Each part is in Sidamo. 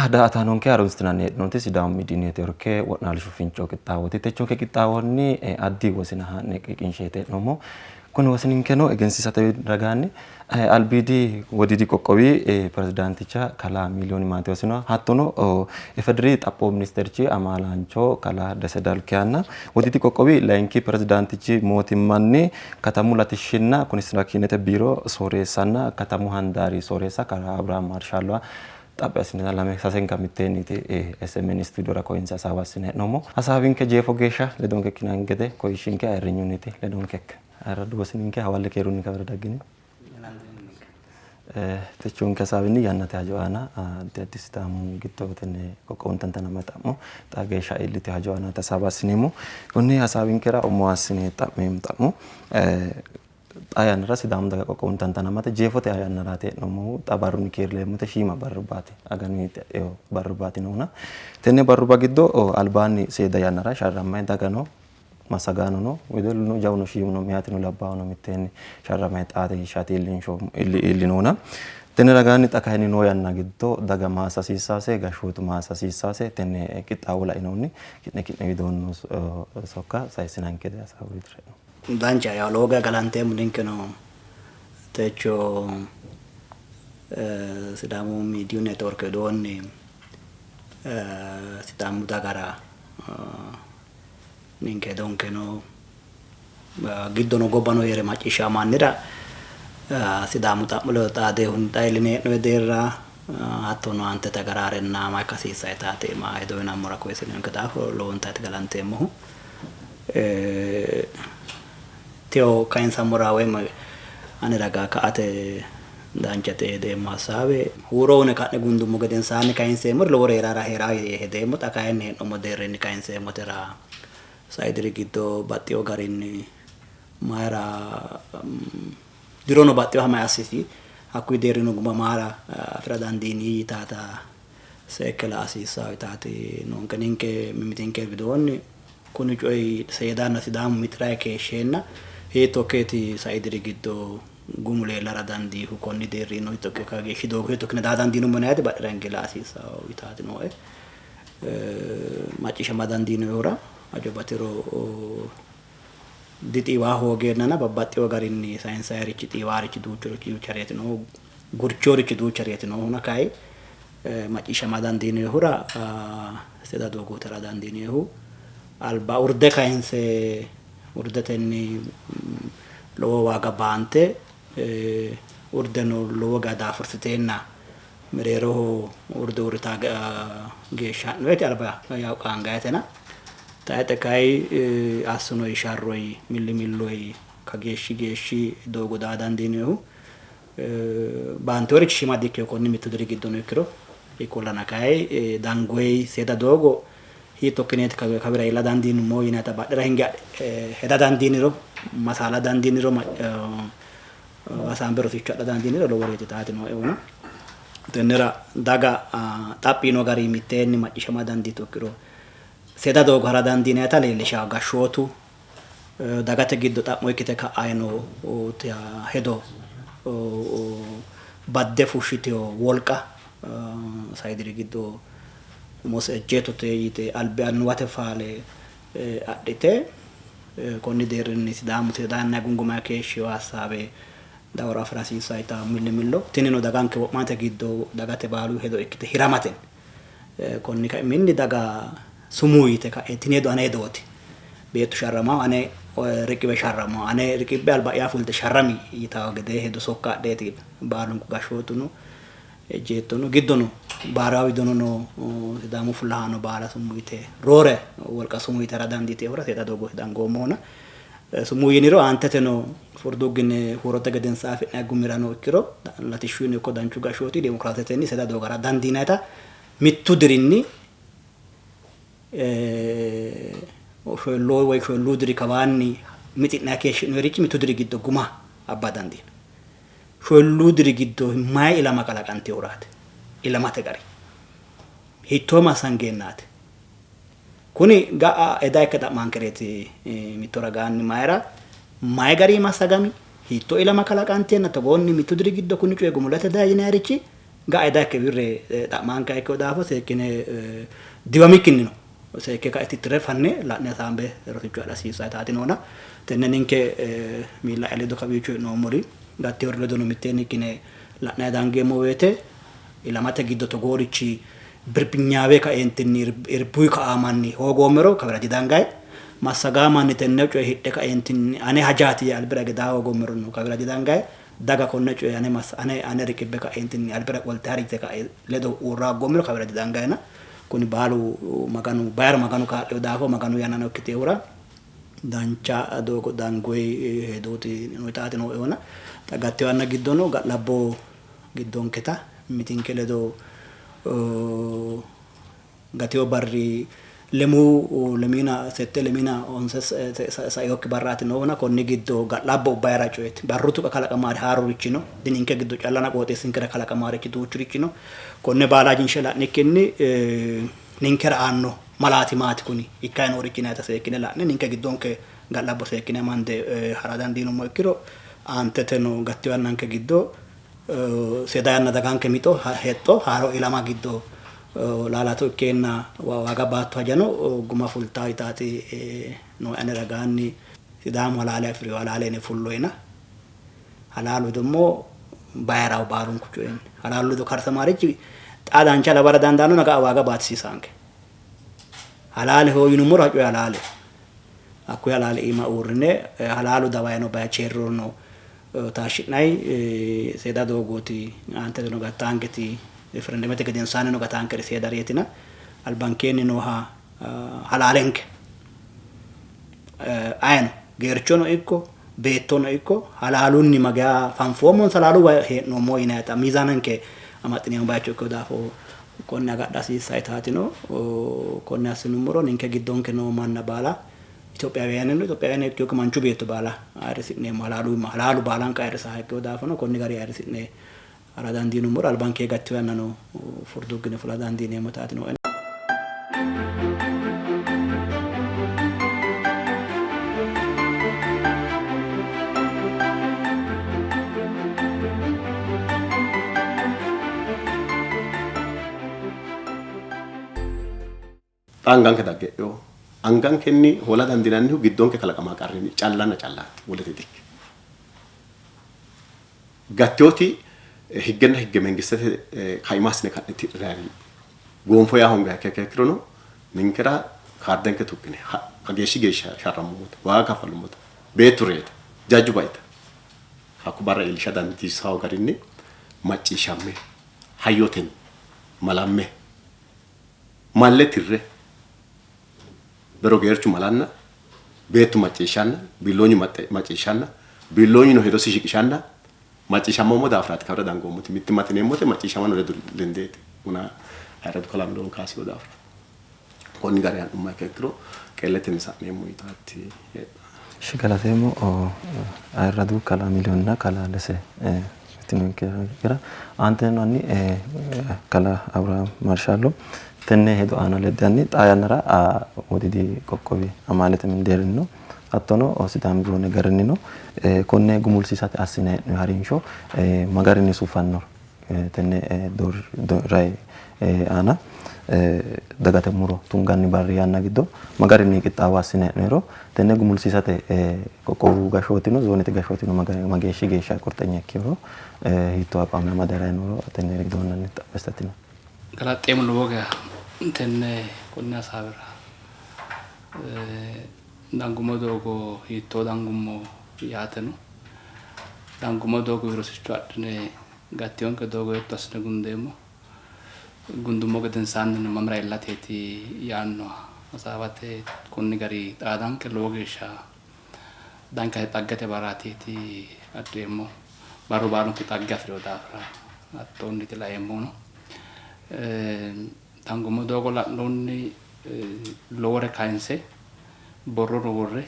Ada atanon ke harus tenane nanti sidang midini teorke wakna lishu finco ketawo te techo ke ketawo ni addi wasina ha ne ke kinshete nomo kun wasinin keno agensi sata ragani albidi wadidi kokowi presidenticha kalaa Miliyon Matiwosinna hattono ifedri tappo ministerchi amalancho kalaa Dese Dalke anna wadidi kokowi lainki presidentichi mootimmanni katamu latishinna konistirakinete biro soresanna katamu handari soresa kalaa Awurami Marshallonna Tapi aslinya lama sasen kami teni te SMN studio ra koinsa sawasine nomo asabin ke jefo gesha le donke kinan gede ko ishin ke ayre nyuniti le donke ara do sinin ke hawalle ke runi ka dagini te chunke sabini Yannate Hajo aana de distamu gitto tene ko kontantana matamo ta gesha ilite Hajo aana ta sawasinimo konni asabin ke ra omwasine tamem tamo ayan rasi dam daga ko tantana mate jefote ayan narate nomu tabarun kirle mute shima barbate agani eo barbate nona tenne barba giddo albani seda yanara sharramay daga no masagano no wedol no jawno shimno miatino labbano miteni sharramay taate shatilin sho illi nona tenne ragani takayni no yanna giddo daga masa sisase gashotu masa sisase tenne kitawla inonni kitne widon sokka sai sinanke da sawritre Dancha ya loga galante mungkin techo sidamu Miliyon network doni sidamu dagara ninke donke no giddo no gobano yere machisha manira sidamu tamulo ta de hunta iline no derra attono ante tagarare na ma kasi saitate ma edo na mora ko esene nkata lo onta galante mo Teo kain samura wema ane raga ka ate danchate de masawe huro ne ka ne gundu mo gaden sane kain se mur lore rara hera he de mo ta kain ne no modere ni kain se motera saidri giddo batio garinni mara dirono batio ha mai assisi a cui derino guma mara fradandini tata se che la assisa tati non caninche mitinche vidonni con i suoi sayadana sidam mitra che scena e toccati saidri giddo gumule la radandi hu konni derino itokke kage shido hu tokne dadandi no monete ba range la assisa itati no machisha madandino ora ajo batero diti wa hoge nana babbatio garinni science richi ti warichi duchoro ki charete no gurchori chi ducharete no na kai machisha madandino ora seda dogo tera dandino hu alba urde kainse urdetenni lo waga bante urdeno lo gada forsetenna merero urde urta gesha noete alba ya kangaetena taete kai asuno isharroi milloi kageshi dogo dadandino bantori chima dikyo konni mitudri giddono ikro ikollana kai dangwei seda dogo hito kenet kabira ila dandin mo inata badra hinga heda dandiniro masala dandiniro asambero ficcia dandiniro lo vorete taati no euna tenera daga tapino gari mitenni machisha madandito kiro seda do gara dandineta le lisha gashotu dagate giddo tapmo ikite ka ayno o ta hedo badde fushitio wolqa saidiri giddo mos ejjeto te yite albe anwate faale adite konni derni sidamu te danna gunguma keshi wasabe dawra frasi saita millo tinino daganke mate giddo dagate balu hedo ikkite hiramaten konni ka minni daga sumuyite ka tinedo anedoti beetu sharrama ane rikibe sharrama ane rikibe alba ya fulde sharrami yita gede hedo sokka deti balun gashotuno ejjetono giddono barawi dono sidamu fulano bara sumuyite rore wolqa sumuyite radandite ora seda dogo dango mona sumuyiniro anteteno fordogine horote gaden safi agumirano ikkiro latishuni ko danchu gashoti demokratetenni seda dogo radandinata mittu dirinni o lo way ko ludri kawanni mitina keshino richi mittu diri giddo guma abbadandin Kullu diri giddo mai ila makala kanti orate ilamate gari hittoma sangeennate kuni ga'a edaa akka dhammaan kereeti mitto ragaanni maayira maay garii masagami hitto ilama kalaqanteen togoonni mittu diri giddo kuni cuye gumulate daayinaarichi ga'a edaa akka birre dhammaan ka ekki odaafo seekkine dibamikkini seekke ka itti tirefanne la'ne saambe rotichu adhasiisaa taatinoona tenne ninke miila eledo kabiichu noomori gatti orledo no mitteenni kine la'ne dangeemmo weete ilamate giddo togoorichi birbinyaawee ka entinni irbui ka amanni hogoomero kabira didangaay masagaa manni tenne cuye hidhe ka entinni ane hajaati albira gedaa hogoomero no kabira didangaay daga konne cuye ane rikibbe ka entinni albira qolte harite ka ledo urraa hogoomero kabira didangaayna kuni baalu maganu bayar maganu ka daafo maganu yanana okkite ura dancha dogo dangoy hedoti no taati no eona tagatti wanna giddono labbo giddon keta mitinke ledo gatio barri lemu lemina sette lemina onse sa yok barrati no na konni giddo labbo bayra coet barrutu ka kala kamari haru riccino dininke giddo callana qote sinkere kala kamari kitu riccino konne baalaajin shela nikkinni ninkera anno malati maati kuni ikkayno riccinaata seekkine la'ne ninke giddonke labbo seekkine mande haradan dinu mo ikkiro anteteno gatti wannanke giddo sedayanna daganke mito hetto haro ilama giddo laalato kenna waga baatto hajano guma fultaa itaati no ane ragaanni sidamu halaale afri halaale ne fulloyna halaalu demmo bayraw baalun kucuen halaalu do karsamarichi xaadan chala bara dandano naga waga baatsisanke halaale hoyinu muro hacu halaale akku halaale ima urne halaalu dawayno baya cherrono taashinay seda dogoti ante no gatangeti referendumete geden sane no gatankere seda retina albankeni no ha halalenke ayno gerchono ikko beettono ikko halalunni maga fanfomon salalu he no moyinata mizananke amatini bacho ko dafo konne agadda siisaytaatino konne asinumoro ninke giddonke no manna bala Itoophiyaawwan iddoo manchu beektu baala aarsiifnee malaalu baalaan qaayirsa haqqoo daafano konni garii aarsiifnee aradaan diinuu mura albaankee gatti wannano furduggine fuladaan diinee mataatino. Anggan kita ke yo, anggan kenni hola dan dinan hu giddon ke kalaqama qarrini callana wolete dik. Gattioti higgenna higge mengistete kaymasne kadhiti rari. Gonfo ya honga ke krono ninkera karden ke tukkine kageshi gesha sharamut wa kafalumut beturet jajjubayta. Hakubara ilshadan tisaw garinni macci shamme hayoten malamme malletirre Bero gerchu malanna betu maccishanna bilonyu maccishanna bilonyu no hedo sishikishanna maccishammo mo dafrat kabra dangomuti mittimatinemo te maccishamano le lendete una harad kalam don kasi dafra konni gari an umma kekro kellete misannemo itatti shigalatemo o aradu kala miliyonna kala lese tinke kira anten anni kala Awurami Marshallonna tenne hedo aana leddanni xaayanara odidi kokkowi amalete min derino attono sidam bione garnino konne gumulsisate assine harinsho magarini sufannor tenne dor ray ana dagate muro tunganni barri yanna giddo magarini qixxaawa assine nero tenne gumulsisate kokkowu gashotino zonete gashotino mageeshi geesha qortenya ikkiro hitto aqamna madarayno tenne gidonnanni xapestatino Galateemu luoga tenne konna sabira dangumo dogo hitto dangumo yaateno dangumo dogo virosichu adne gattion ke dogo tasne gundemo gundumo geden sanne mamra illateti yaanno asawate konni gari adanke logesha danka taggate barateti ademo baru baru tagga firo dafra attonni tilaemo no tangomo dogo la nonni lore kainse borro vorre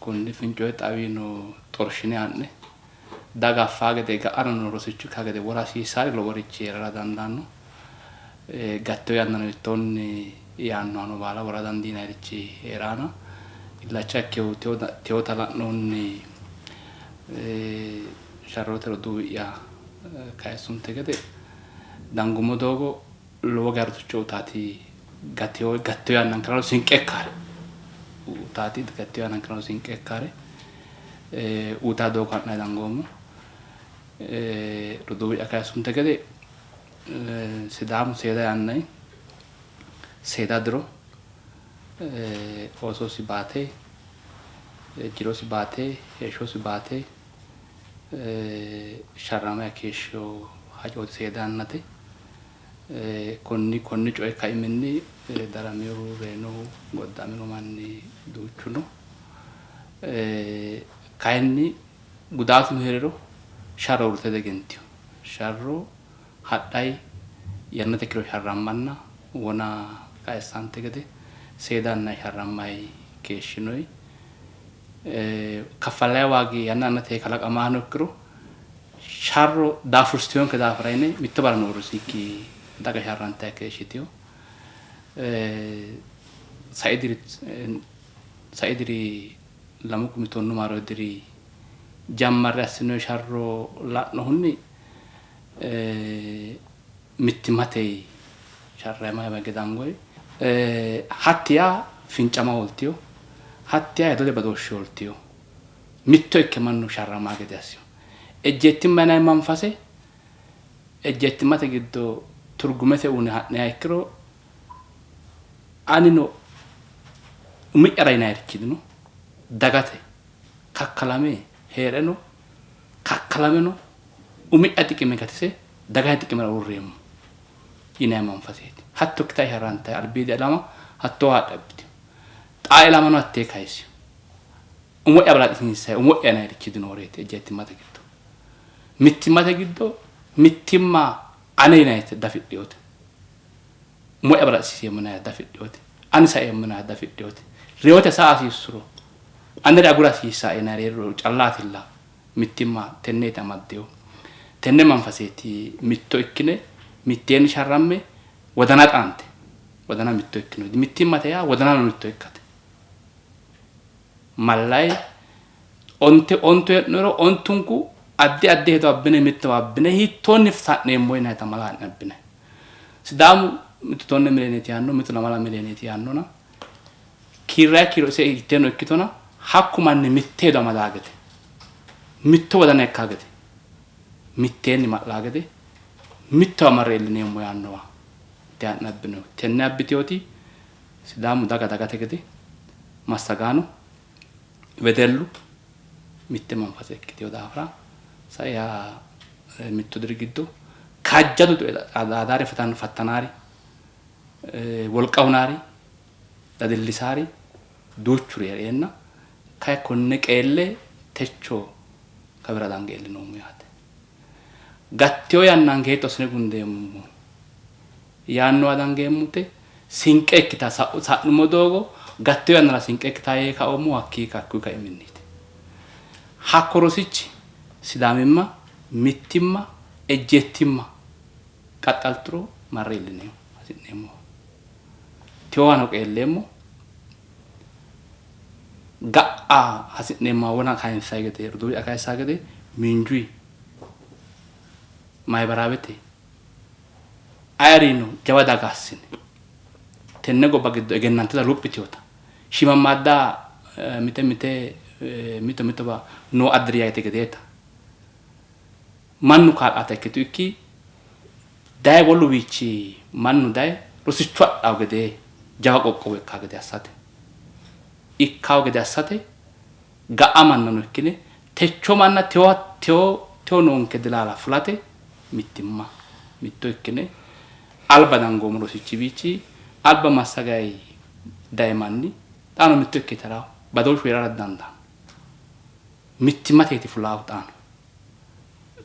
con fincho etavino torshine anne daga fagate ga arano rosichu kagate wora si sari lo worichi era dandanno gatto yannano tonni yanno ano bala wora dandina richi erana illa chakyo teotala nonni sharrotero duya kaisun tegate dangumo dogo lo gartu chotati gatto yannan kalo sinkekkare utati gatto yannan kalo sinkekkare uta do kanna dangomo rudu akai sunte gede sidam seda annai seda dro oso si bate giro si bate esho si bate sharama kesho hajo seda annate konni coy kaimenni daramiro reno goddamino manni duchuno kainni gudaatu herero sharro urtede gentio sharro haddai yannate kiro sharrammanna wona kaisante gede sedanna sharrammai keshinoi kafalay wagi yannate kalaqamano kiro sharro dafurstiyon ke dafraine mittabara urusiki daga sharranta keshitio saidiri lamuk mitonno maro diri jammar asino sharro la no hunni mittimatei sharra ma gedangoy hattiya fincama oltio hattiya edode badosho oltio mitto ikke mannu sharra ma gede asio ejjetti manay manfase ejjetti mate giddo turgumete une hatne ikkiro anino umi'ara inairkidino dagate kakkalame hereno kakkalameno umi'ati kime gatise dagati kime urremo ina manfaseti hatto kitai haranta albidi alama hatto hadabti xaila mano atte kaisi umo yabra tinse umo yana irkidino rete jetti mate giddo mittimate giddo mittimma anaynaite dafidiote umo yabra sisiyemna dafidiote ansa yemna dafidiote riyote saasi suro andere agura sisa enarero callatilla mittimma tenne tamaddeo tenne manfaseti mitto ikkine mitten sharramme wadana xante wadana mitto ikkino mittimma teya wadana mitto ikkate mallai onte noro ontunku addi hedo abbine mitto abbine hittonni fsa'neemmo ina tamala abbine sidamu mitto tonne mileneti hanno mitto namala mileneti hanno na kiro se itteno ikkitona hakku manni mitteedo amadagete mitto wadana ekkagete mitteenni ma'lagete mitto amarellineemmo yannowa te'anabbino tenne abbitioti sidamu dagate gede massagano wedellu mitte manfase ikkitio daafra saya mitto dirgiddo kajjadu adare fattanari wolqaunari dadillisari duuchuri yereenna kay konne qeelle techo kabira dangeelle no muyate gattio yannan geeto sine gundeemmo yanno adangeemmute sinqe ikkita sa'numo doogo gattio yannara sinqe ikkita ye kaomo hakkiika akku ka iminnite hakkorosichi sidamimma mittimma ejjettimma qaxaltro marreellineemo hasi'neemmo tiwano qeelleemmo ga'a hasi'neemmo wona kainsay gede rudu akaisa gede minjui mai barabete ayarino jawada gassine tenne go bagiddo egennante da luppitiota shimamada mito ba no adriyate gedeta mannu kaaqata ketu ikki dai wollu wici mannu dai rosichu addaw gede jawa qoqqowe ka gede assate ikkaw gede assate ga'a mannano ikkine techo manna teo nonke dilala fulate mittimma mitto ikkine alba dangomo rosichi wici alba massagai dai manni tano mitto ikkitara badol shwera danda mittimate ti fulaw tano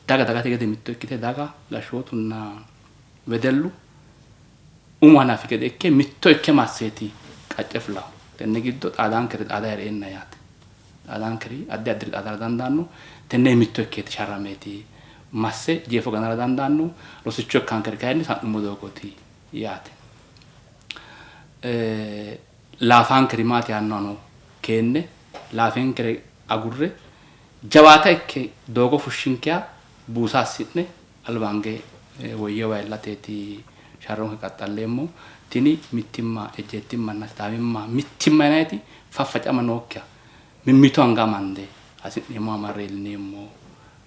daga tegede mitto ikkite daga lashotunna wedellu umana fikede ikke mitto ikke masseti qacce fulaw tenne giddo xaadan kere xaada yereenna yaate adaankiri addi addi qixxaatara dandaannu tenne mitto ikkeeti sharrameeti masse jeefo ganara dandaannu rosicho akkaankiri kayinni sa'nummo doogooti yaate. Laafaankiri maati yaannono keenne laafeenkiri agurre jawaata ikke doogo fushshinkiya buusa assine albaange woyye wayillateeti sharroonke qaxxalleemmo tini mittimma ejjeettimmanna sidaamimma mittimma yinayti faffacama nookkiya mimmito anga mande hasi'neemmo amarreellineemmo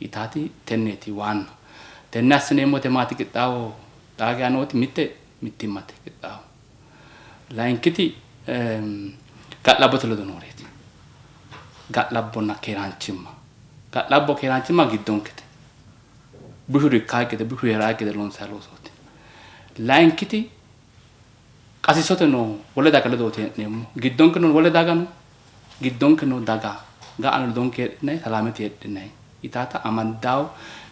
itaati tenneeti waanna tenne assineemmote maati qixxaawo xaage anooti mittimmate qixxaawo layinkiti ga'labbote ledo nooreeti ga'labbonna keeraanchimma giddonkete bushu rikkaaqete bushu heeraaqete loonsayi loosooti layinkiti qasisote no wole daga ledooti hee'neemmo giddonke no wole daga no giddonke no daga ga'ano ledonke heedhinayi salaamete heedhinayi itaata amandaawo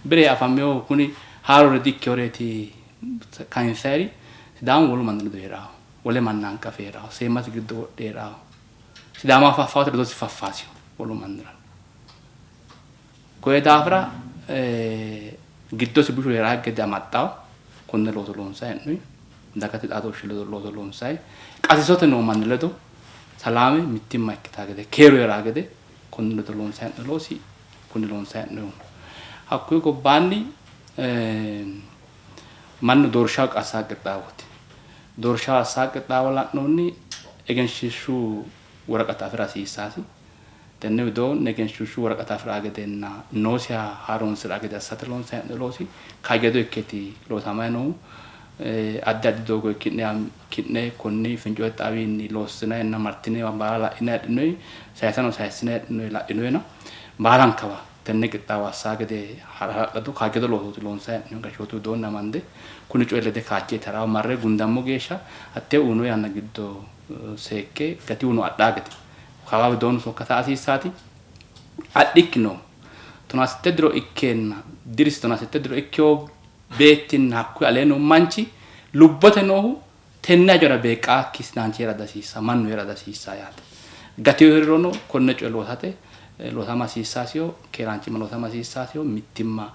bire afamewo kuni haarore dikkeyoreeti kayinsayri sidaamu wolu manni ledo heeraawo wole mannaanka feeraawo seemmasi giddo wodhe heeraawo sidaama faffawote ledosi faffaasiyo wolu mannira koye daafira giddosi bushu heeraaqete amaxxaawo konne looso loonsayi he'noyi dagate xaadooshshi ledo looso loonsayi qasisote noo manni ledo salaame mittimma ikkitaa gede keeru heeraa gede konne ledo loonsayi he'noyi loosi kuni loonsayi he'noyihu hakkuyi gobbaanni mannu doorshaho assaa qixxaawooti doorshaho assaa qixxaawo la'noonni egenshiishshu woraqata afira hasiissaasi tenne widoonni egenshiishshu woraqata afira gedenna noosiha haaronsira gede assate loonsayi he'noyi loosi kaajjado ikkeeti loosamayi noohu addi addi doogo ki'ne konni finco'e xaawiinni loossinayenna martine baala la'ina heedhinoyi sayisano sayissine heedhinoyi la'inoyina baalankawa tenne qixxaawo assaa gede hala'lado kaajjado loosooti loonsayi he'noyi gashootu widoonni amande kuni coye lede kaajje taraawo marre gundammo geeshsha hattee uuno yanna giddo seekke gati uuno adhaa gede kawa widoonni sokkata hasiissaati adhikkino 17 diro ikkeenna dirisi 17 diro ikkewo beettinna hakkuyi aleenno manchi lubbote noohu tenne hajora beeqqaakki sidaanchi heera dasiissa mannu heera dasiissa yaate gatiyo hirirono konne coye loosate loosama hasiissaasiyo keeraanchimma loosama hasiissaasiyo mittimma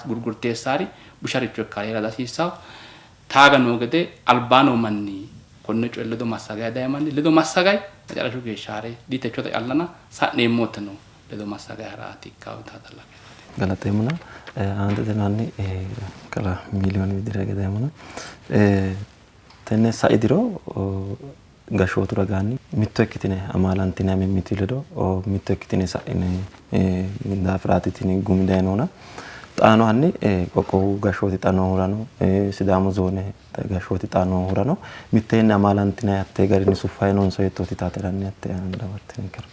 gurgurteessaari busharicho ikkaa heera dasiissawo taaga noo gede albaa noo manni konne coye ledo massagayi dayimanni ledo massagayi macarashu geeshsha haare diitechote callana sa'neemmote no ledo massagayi haraati ikkaawu taatalla galateemuna aante tenaanni kala miliyoon widire gedeemuna tenne saidiro gashootu ragaanni mitto ikkitine amaalantine mimmitu ledo mitto ikkitine sa'ine daafiraatitini gumidaynoona xaano hanni qoqqowu gashooti xaanoo hurano sidaamu zoone gashooti xaanoo hurano mitteenni amaalantine hattee garinni suffayi noonso yettooti taateranni hattee dabartininkero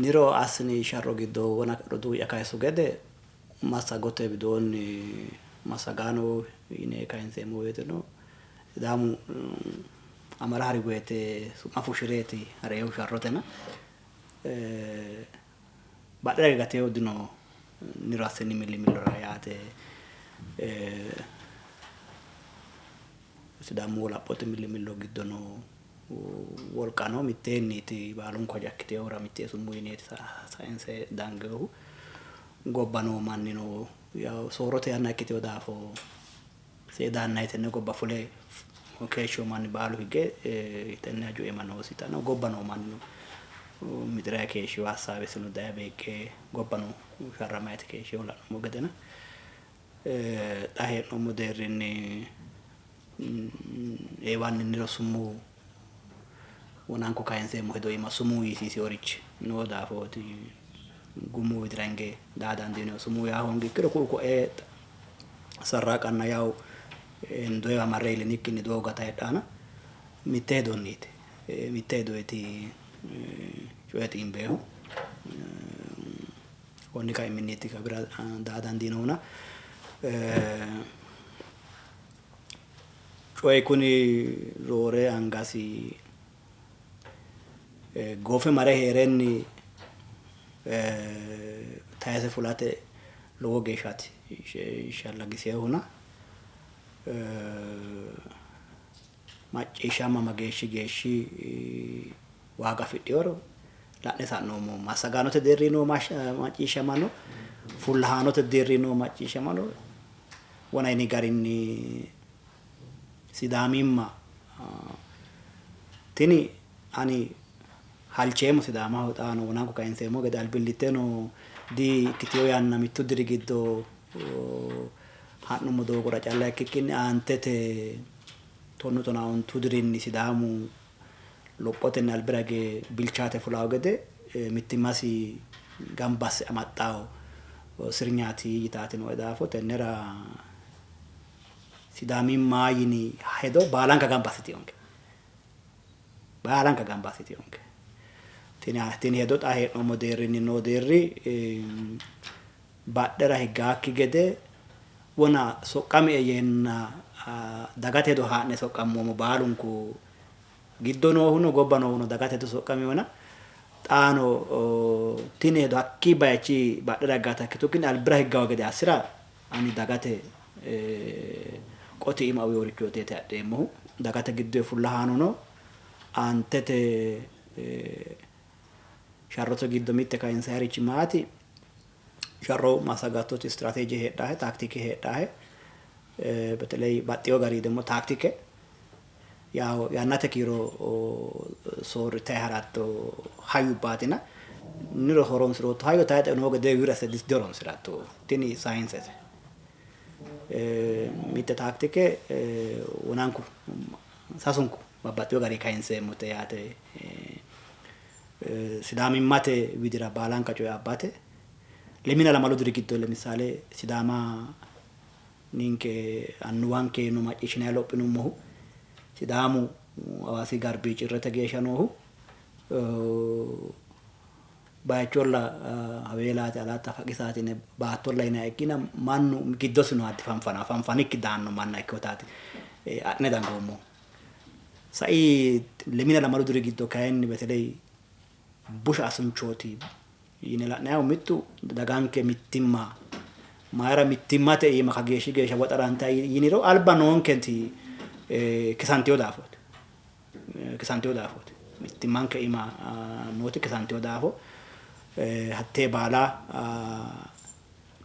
niro asni sharro giddo wona rodu yakaysu gede massagote widoonni massagaano yine kayinseemmo woyte no sidaamu amara hari woyte su'ma fushireeti hareehu sharrotena badhera gateyo dino niro asni millimillora yaate sidaamu wolaphote millimillo giddo no wolqano mitteenniti baalunko jakkite ora mittee summuyineeti sainse dangehu gobbano mannino yaw soorote yanna ikkiteyo daafo seedaannayi tenne gobba fule keeshsho manni baalu higge tenne hajo emannoositano gobbano mannino midirayi keeshshiyo hassaawesino daye beeqqe gobbano sharramayite keeshshiyo la'nommo gedena xa hee'nommo deerrinni eewanni niro summuu wonanko kayinseemmo hedo ima sumuu yiisiisi orichi no daafooti gumu widrange daadandino sumuu yaa hongi kiro ko sarraqanna yaw ndoya marreeli nikkinni doogata hedhaana mitte hedonniite mitte hedoyti coyeti imbeehu konni kay minnitti kabira daadandinoona coy kuni roore angasi goofe mare heerenni tayise fulate lowo geeshshaati shallagiseehuna macciishshamma mageeshshi waaqa fidhiyooro la'ne sa'noommo massagaanote deerriinoo macciishshamano fullahaanote deerriinoo macciishshamano wona ini garinni sidaamimma tini ani halcheemmo sidaamaho xaano wonanko kayinseemmo gede albillitteno di ikkitiyo yanna mittu diri giddo ha'nummo doogora calla ikkikkinni aantete tonnu tona ontu dirinni sidaamu lophotenni albira hige bilchaate fulaawo gede mittimmasi gamba asse amaxxawo sirnyaati yitaatino daafo tennera sidaamimmaa yini hedo baalanka gamba assitiyonke baalanka gamba assitiyonke tini hedo xaa hee'noommo deerrinni noo deerri badhera higgaakki gede wona soqqami yeenna dagate hedo haa'ne soqqammoommo baalunku giddo noohuno gobba noohuno dagate hedo soqqami wona xaano tini hedo hakki bayichi badhera higgaata ikkitukkinni albira higgawo gede assira ani dagate qoti ima uyoorichootete adheemmohu dagate giddo fullahaanono aantete sharrote giddo mitte kayinsaarichi maati sharro massagattoti istirateeji heedhaahe taaktike heedhaahe beteley baxxiyo gari ደግሞ ታክቲኬ ያው ያናተ ኪሮ soorritay haratto hayyubbatina niro horonsirotto hayyo taate no gede wirase dis doronsiratto tini science mitte taktike wonanku sasunku babbaxxiyo gari kayinseemmote yaate sidaamimmate widira baalanka coye abbate lemina lamalu diri giddo lemisaale sidaama ninke annuwanke no macciishshinayi lophinummohu sidaamu hawaasi garbii cirrete geeshsha noohu bayicholla haweelaate alaatta faqisaatine baattolla yinayi ikkina mannu giddosi no addi fanfanikki daanno manna ikkiotaati adhine dangoommo sai lemina lamalu diri giddo kayinni beteley busha asunchooti yine la'nayihu mittu daganke mittimma mayra mittimmate iima kageeshshi geeshsha woxaranta yiniro alba noonkenti kisantiyo daafooti mittimmanke iima nooti kisantiyo daafo hattee baalaa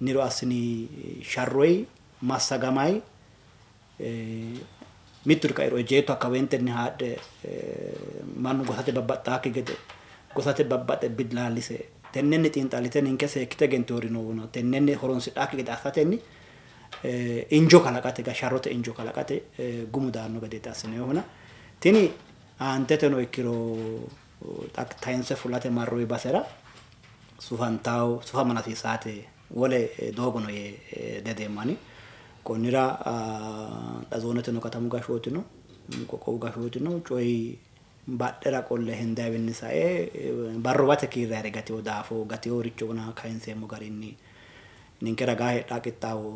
niro assini sharroyi massagamay mittu kairo jeetto akka wentenni haadhe mannu gosate babbaxxaakki gede gosate babbaxe bidlaalise tennenni xiinxallite ninke seekkite gentoorinono tennenni horonsidhaakki gede assatenni injo kalaqate sharrote injo kalaqate gumu daanno gedeeti assineyohuna tini aanteteno ikkiro tayinse fullate marroyi basera sufantawo sufamana hasiisaate wole doogono yee dedeemmani konnira dhazooneteno katamu gashootino qoqqowu gashootino coyi badhera qolle hendayiwinni sae barrowate kiirrayre gatiyo daafo gatiyo richo wona kayinseemmo garinni ninke ragaa heedhaa qixxaawo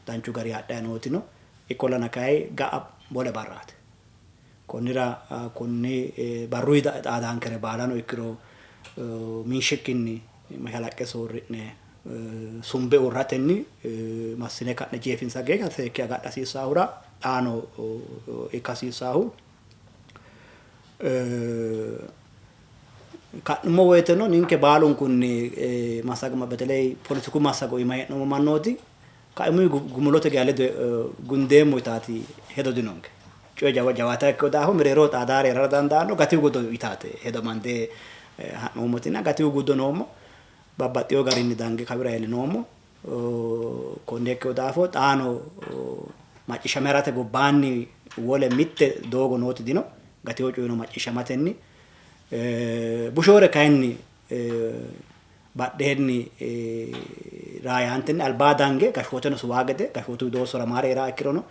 danchu gari hadhayi nootino ikkollana kayi ga'a wole barraate konnira konni barruyi xaadaankere baalano ikkiro minshikkinni mashalaqqe soorri'ne sumbe uurratenni massine ka'ne jeefinsa geeshsha seekke agadha hasiissaahura xaano ikka hasiissaahu ka'nummo woyteno ninke baalunkunni massagama beteley politiku massago ima hee'noommo mannooti kaimuyi gumulote geya ledo gundeemmo yitaati hedo dinonke coye jawaata ikkeyo daafo mereeroo xaadaare heerara dandaanno gatiyu guddo yitaate hedo mande ha'noommotina gatiyu guddo noommo babbaxxiyo garinni dange kawira iillinoommo konne ikkeyo daafo xaano macciishshame harate gobbaanni wole mitte doogo nooti dino gatiyo coyino macciishshamatenni bushoore kayinni badheenni raayaantenni albaa dange gashooteno suwaa gede gashootu widoo solamaare heeraa ikkirono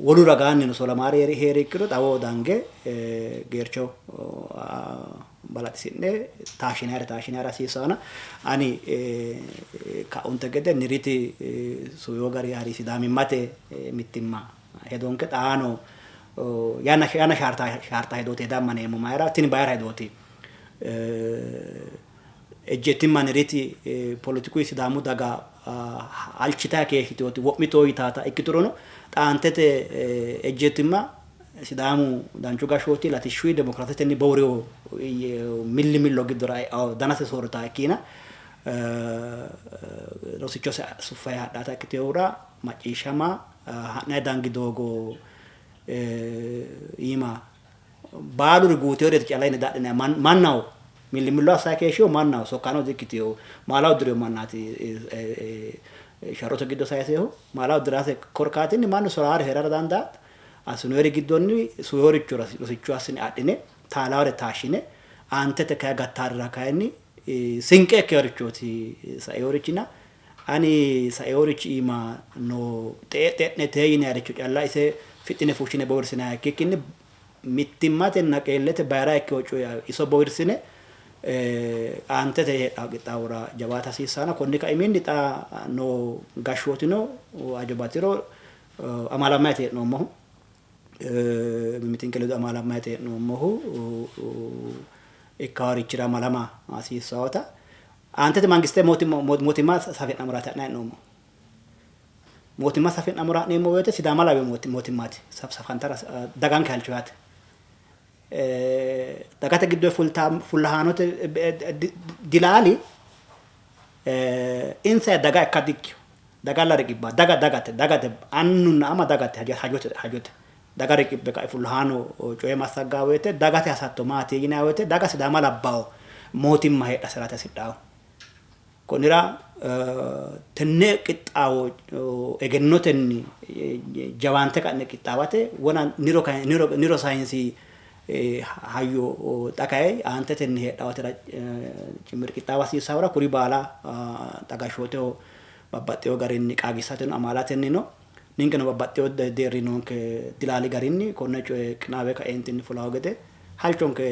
wolu ragaannino solamaare heeri ikkiro xawo dange geercho balaxisi'ne taashinayre hasiisaana ani kaunte gede niriti suyoo gari hari sidaamimmate mittimma hedonke xaano yana shaarta hedooti hedammaneemmo mayra tini bayra hedooti ejjettimma niriti politikuyi sidaamu daga alchita keeshshiteoti wo'mitoo yitaata ikkiturono xaantete ejjettimma sidaamu danchu gashooti latishshui demokraatitenni bowriyo millo giddora danase soorritaa ikkiina rosicho suffaya hadhaata ikkiteewura macciishshama ha'nayi dangi doogo iima baaluri guuteewreeti calla inni daadhinayi mannaho millo assayi keeshshiyo mannaho sokkaano dikkiteewo maala uddireyo mannaati sharrote giddo sayiseeho maala uddiraase korkaatinni mannu soraare heerara dandaata asinoyri giddonni suyoricho rosicho assine adhine taalaawre taashshine aantete kaya gattaarira kayinni sinqe ikkeyorichooti saeyorichina ani saeyorichi iima no xeexe'ne teeyinayricho calla ise fixxine fushshine bowirsinayi ikkikkinni mittimmatenna qeellete bayra ikkewo coye iso bowirsine aantete heedhawo qixxaawora jawaata hasiissaana konni kaiminni xa no gashshootino ajobatiro amalammayte hee'noommohu mimitinke ledo amalammayte hee'noommohu ikkawarichira amalama hasiissaawota aantete mangiste mootimma safe'namuraati ha'nayi hee'noommo mootimma safe'namura ha'neemmo woyte sidaama lawe mootimmaati safantara daganke halchoyaate dagate giddo fullahaanote dilaali insa daga ikka dikkio dagalla riqibba dagate annunna ama dagate hajote daga riqibbe kae fullahaano coye massaggaa woyte dagate hasatto maati yinayi woyte daga sidaama labbawo mootimma heedhasirate hasidhaawo konnira tenne qixxaawo egennotenni jawaante ka'ne qixxaawate wona niro sayinsii hayyo xakaye aantetenni heedhawatera cimir qixxaawa hasiissaawora kuri baala xagashshooteho babbaxxeyo garinni qaagissateno amaalatenni no ninkeno babbaxxeyo deerri noonke dilaali garinni konne coye qinaawe ka'eentinni fulawo gede halchonke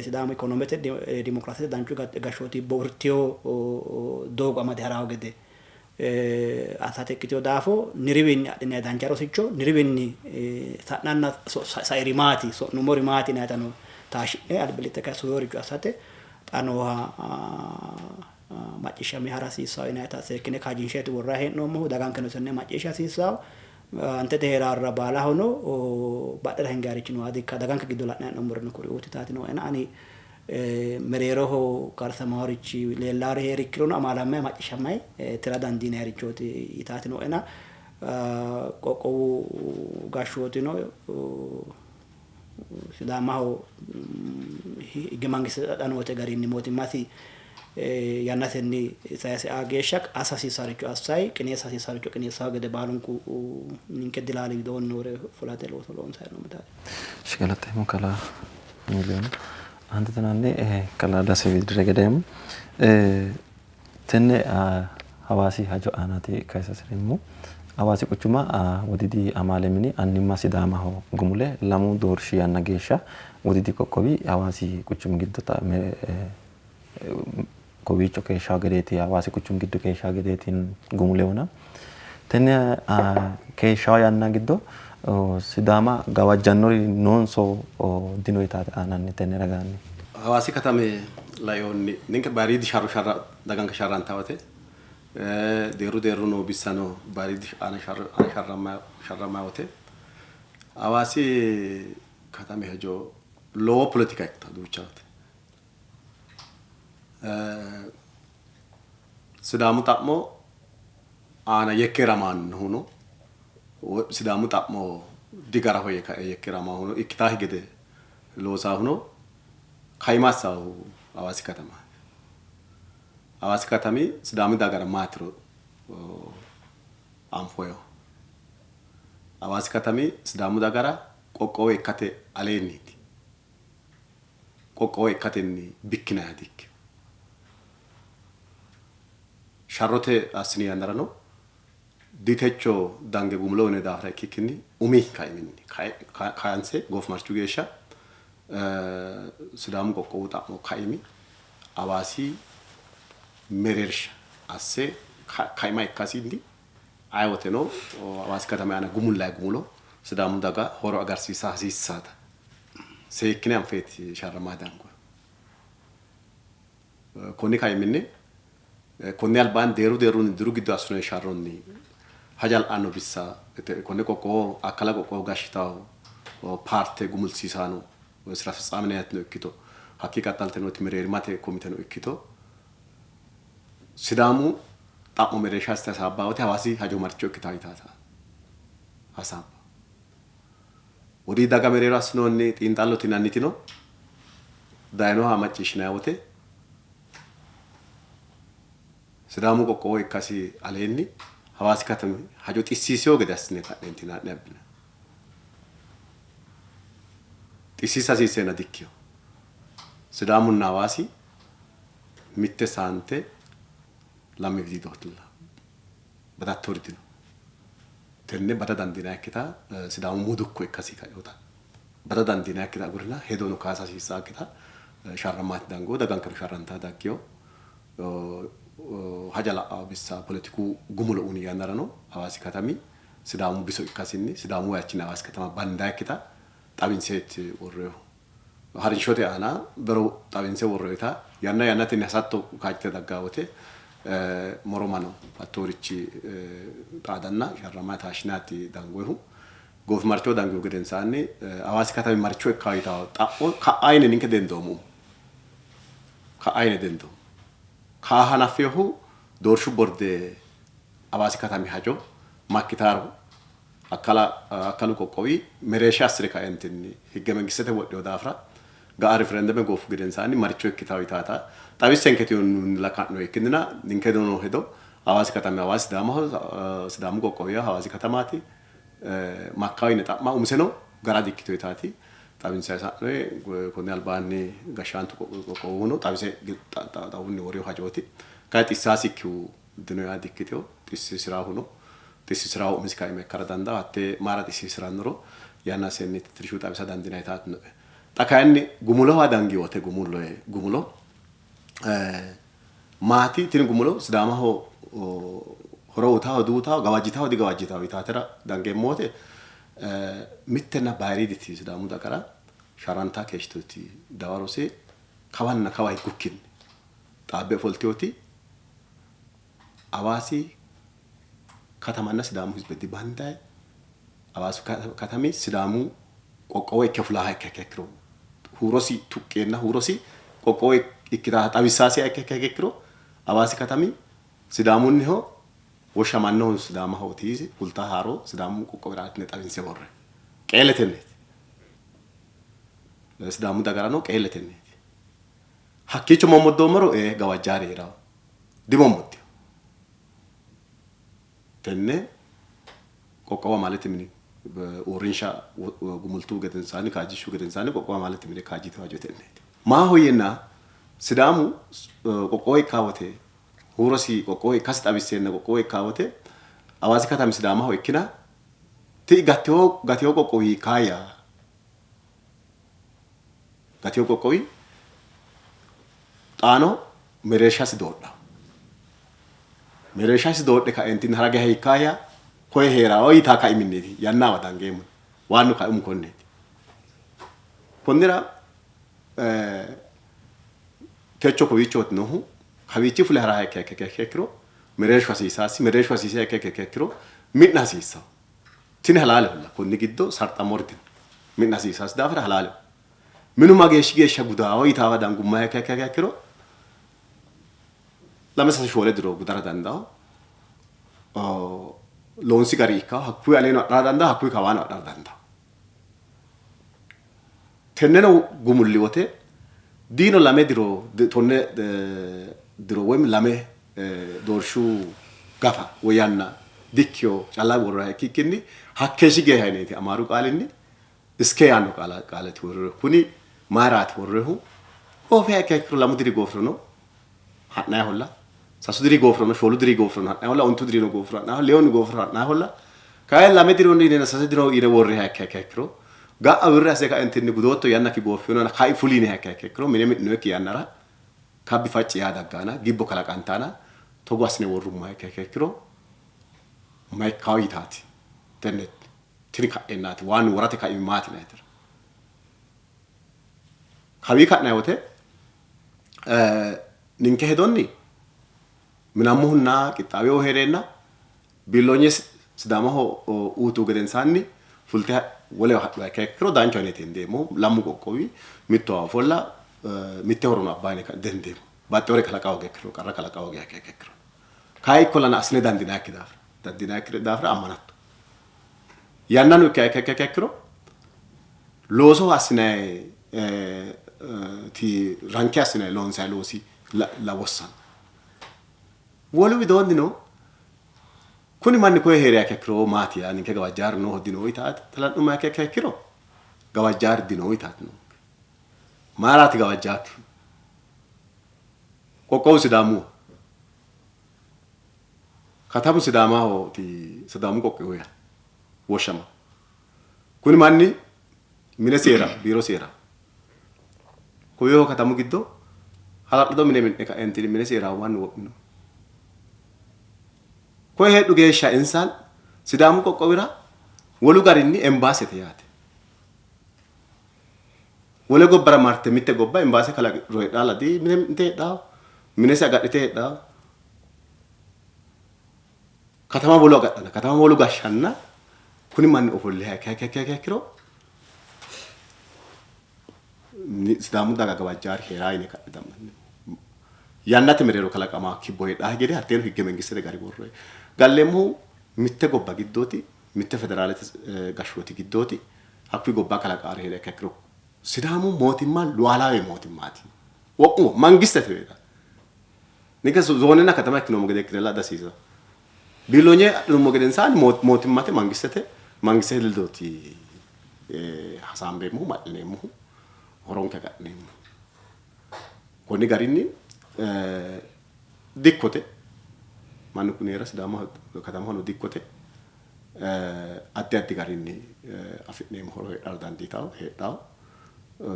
sidaamu ikonomete dimokiraasete danchu gashshooti bowirteyo doogo amade haraawo gede assate ikkiteyo daafo niriwiinni adhinayi dancha rosicho niriwiinni sa'nanna sairi maati so'numori maati yinayitano taashshi'ne albilitte kayi suyoricho assate xanooha macciishshame hara hasiissawo yinayita seekkine kaajinsheeti worrayi hee'noommohu dagankeno tenne macciishsha hasiissawo antete heeraarra baalahono badhera hingaarichi no adikka daganke giddo la'nayi hee'noommorino kuri'uuti taatino ena ani mereeroho karsamaworichi leellaari heerikkirono amaalammayi macciishshammayi tira dandiinayrichooti itaatino ena qoqqowu gashshootino sidaamaho higge mangiste dhadhanoote garinni mootimmasi yannatenni sayse geeshsha assa hasiissaaricho assayi qineessa hasiissaaricho qineessawo gede baalunku ninke dilaali widoonnore fulate looso loonsayi no mitaati shigalateemo kalaa miliyoon anti tananni kalaa Dese widire gedeemu tenne hawaasi hajo aanati kaysasiremmo hawaasi quchuma wodidi amaalemini annimma sidaamaho gumule lamu doorshi yanna geeshsha wodidi qoqqowi hawaasi quchum giddo kowiicho keeshshawo gedeeti hawaasi quchum giddo keeshshawo gedeetiin gumuleewona tenne keeshshawo yanna giddo sidaama gawajjannori noonso dino yitaate aananni tenne ragaanni hawaasi katame layoonni ninke baariidi sharra daganka sharran tawate deeru no bissano baariidi aana sharrammaa wote hawaasi katame hajo lowo politika ikta duuchaate sidaamu xa'mo aana yekkeramaan huno sidaamu xa'mo digara hoye kae yekkeramaa huno ikkitaa higede loosaa huno kayimaassaahu hawaasi katama hawaasi katami sidaamu dagara maatiro anfoyo hawaasi katami sidaamu dagara qoqqowo ikkate aleenniiti qoqqowo ikkatenni bikkinayatikki sharrote assini yannarano ditecho dange gumulo ne daafira ikkikkinni umi kaiminni kayanse goofimarchu geeshsha sidaamu qoqqowu xa'mo kaimi hawaasi mereersha asse kaima ikkasiindi ayewoteno hawaasi katame aana gumullayi gumulo sidaamu daga horo agarsiisa hasiissaata seekkine anfeeti sharramaa dango konni kaiminni konni albaan deerunni diru giddo assune sharronni hajal anno bissa konni qoqqowo akkala qoqqowo gashshitawo parte gumulsiisano sira ፍጻሜነት ነው እክቶ ሀቂቃታል ተኖት ምሬርማቴ ኮሚቴ ነው እክቶ ሲዳሙ ጣሞ መሬሻ አስተሳባውት ሐዋሲ ሀጆ ማርቾ እክታይታታ ሐሳብ ወዲ ዳጋ መሬራስ ነው ነ ጢንጣሎት ናኒቲ ነው ዳይኖ አማጭሽ ነው ያወቴ ሲዳሙ ቆቆ ይካሲ አለኒ ሐዋሲ ከተም ሀጆ ጢሲሲዮ ገዳስነ ካንቲና ነብነ ጢሲሳ ሲሰና ዲኪዮ ሲዳሙና ሐዋሲ ሚቴ ሳንቴ lammi vididotla bada tordino tenne bada dandina kita sidamu mudukko ikkasi kayota bada dandina kita gurna hedono kasa sisa kita sharramat dango dagan kan sharranta dakyo hajala abissa politiku gumulo uni yanarano hawasi katami sidamu biso ikkasinni sidamu yachina hawasi katama banda kita tabinset orreo harin shote ana bero tabinse orreeta yanate nasatto kaajte daggawote moromano attorici qadanna sharramata ashnati dangohu gof marcho dango gedensani awasi katami marcho ekayita xappo ka ayne ninke dendomu ka ayne dendo ka hanafehu dorshu borde awasi katami hajo makitaro akalu kokowi meresha asrika entinni higge mengisete woddo dafra ga referendum gof gedensani marcho ekitawitata ጣቢሰን ከቲዮን ለካት ነው ይክንና ንከዶ ነው ሄዶ አዋሲ ከተማ አዋሲ ስዳሙ ቆቆያ አዋሲ ከተማቲ ማካዊ ነጣማ ኡምሰኖ ጋራ ዲክቶ ይታቲ ጣቢን ሳይሳ ነው ኮኔል ባኒ ጋሻንቱ ቆቆ ሆኖ ጣቢሰ ጣጣውን ወሪው ሀጆቲ ካቲሳሲኪው ድኖ ያ ዲክቶ ጢስ ስራ ሆኖ ጢስ ስራው ምስካይ መከረዳንዳ አቴ ማራ ጢስ ስራ ኑሮ ያና ሰኔት ትርሹ ጣቢሳ ዳንዲና ይታት ነው ጣካያኒ ጉሙሎ ዋዳንጊ ወተ ጉሙሎ ማቲ ትንጉሙሎ ስዳማሆ ሆሮታው ዱታው ጋዋጂታው ዲጋዋጂታው ይታተራ ዳንጌ ሞቴ ሚተና ባሪዲቲ ስዳሙ ዳቀራ ሻራንታ ከሽቶቲ ዳዋሮሴ ካዋና ካዋይ ኩኪን ጣቤ ፎልቲዮቲ አዋሲ ከተማና ስዳሙ ህዝብ ዲባንዳይ አዋሱ ከተሜ ስዳሙ ቆቆዌ ከፍላ ሃይከከክሮ ሁሮሲ ቱቄና ሁሮሲ ቆቆዌ ikita tabisasi ekekekro awasi katami sidamun ho woshamanno sidama hotisi kulta haro sidamu kokorat ne tabinse borre qeletenet sidamu dagarano qeletenet hakkicho momoddomoro gawajjari ira dimomoti tenne kokowa malati mini orinsha gumultu gedensani kajishu gedensani kokowa malati mini kajite wajotenet ma hoyena sidamu ቆቆይ ካወቴ ሁሮሲ ቆቆይ ካስጣቢሰነ ቆቆይ ካወቴ አዋሲ ከተም ሲዳማ ሆይኪና ቲ ጋቴዮ ቆቆይ ካያ ጋቴዮ ቆቆይ ጣኖ መሬሻስ ዶዳ ካንቲን ሀራገ ሀይካያ ኮይ ሄራ ወይ ታካይ ሚኒቲ ያና ወዳንጌም ዋኑ ካኡም ኮኔቲ ኮንራ techo kovichot no kavichi fulera kekekekro mereshwa sisa kekekekro midna sisa tin halal holla konni giddo sarta mordin midna sisa dafra halal minu mageshi gesha gudawo itawa dangumma kekekekro lamesa shole dro gudara dandao lonsi garika hakku aleno radanda hakku kawana radanda tenneno gumulli wote dino lame diro tonne diro wem lame dorshu gafa woyanna dikyo chala worra kikini hakkeshi ge hayneti amaru qalini iske yano qalati worre kuni marat worrehu o fe kekro lamu diri gofrono hatna holla sasu diri gofrono sholu diri gofrono hatna holla ontu diri no gofrono na leon gofrono hatna holla kay lame diro ni na sasu diro ire worre kekro ga awirra se ka entinni gudotto yanna ki gofino na kai fulini kekro mine no ki yanara kabbi facci ya daggana gibbo kala kantana to gwasne worrumma kekro mai kawitati tenet trika enati wan warate ka imati nater kawi ka na yote ninke hedonni minamuhunna kitabe o herena bilonyes sidama ho utu gedensani fulte wole hadwa kekro dancho ne tendemo lamu kokkowi mitto folla mitte horono abbaane ka dendemo battore kala kawo kekro karra kala kawo kekro kai kolana asne dandina dafra amanatto yannanu kekro loso asne ti ranki asne lonsa losi la wossan wolu widondino kuni manni ko heere kekro mati ani ke gawajjar no hodino itaat taladum ma kekro gawajjar dino itaat no marati gawajjat ko sidamu katabu sidama ho ti sidamu ko ya woshama kuni manni mine sera biro sera ko yo katamu giddo hala do mine ka enti mine sera wan wopno ko heddu geesha insan sidamu ko wira wolu garinni embassy te yaate wole gobbara marte mitte gobba embassy kala roydala di mine te da mine sa gadite da katama bolo gadana katama bolo gashanna kuni manni ofolle kekro sidamu daga gawajjar heeraayne kaddaman yannate merero kala kama kiboy da gede hatten higge mengiste gari borre gallemu mitte gobba giddoti mitte federaalete gashwoti giddoti hakku gobba kala qaare heere kekro sidamu mootimma lualawe mootimmati wokku mangiste teeda nika zonena katama kino mogede krela da sisa bilonye mo geden san mootimmate mangiste lildoti hasambe mu madne mu horon ka gadne koni garinni dikkote manu kunera sidama katama hono dikkote addi garinni afitne mo horo dal danditaw hedaw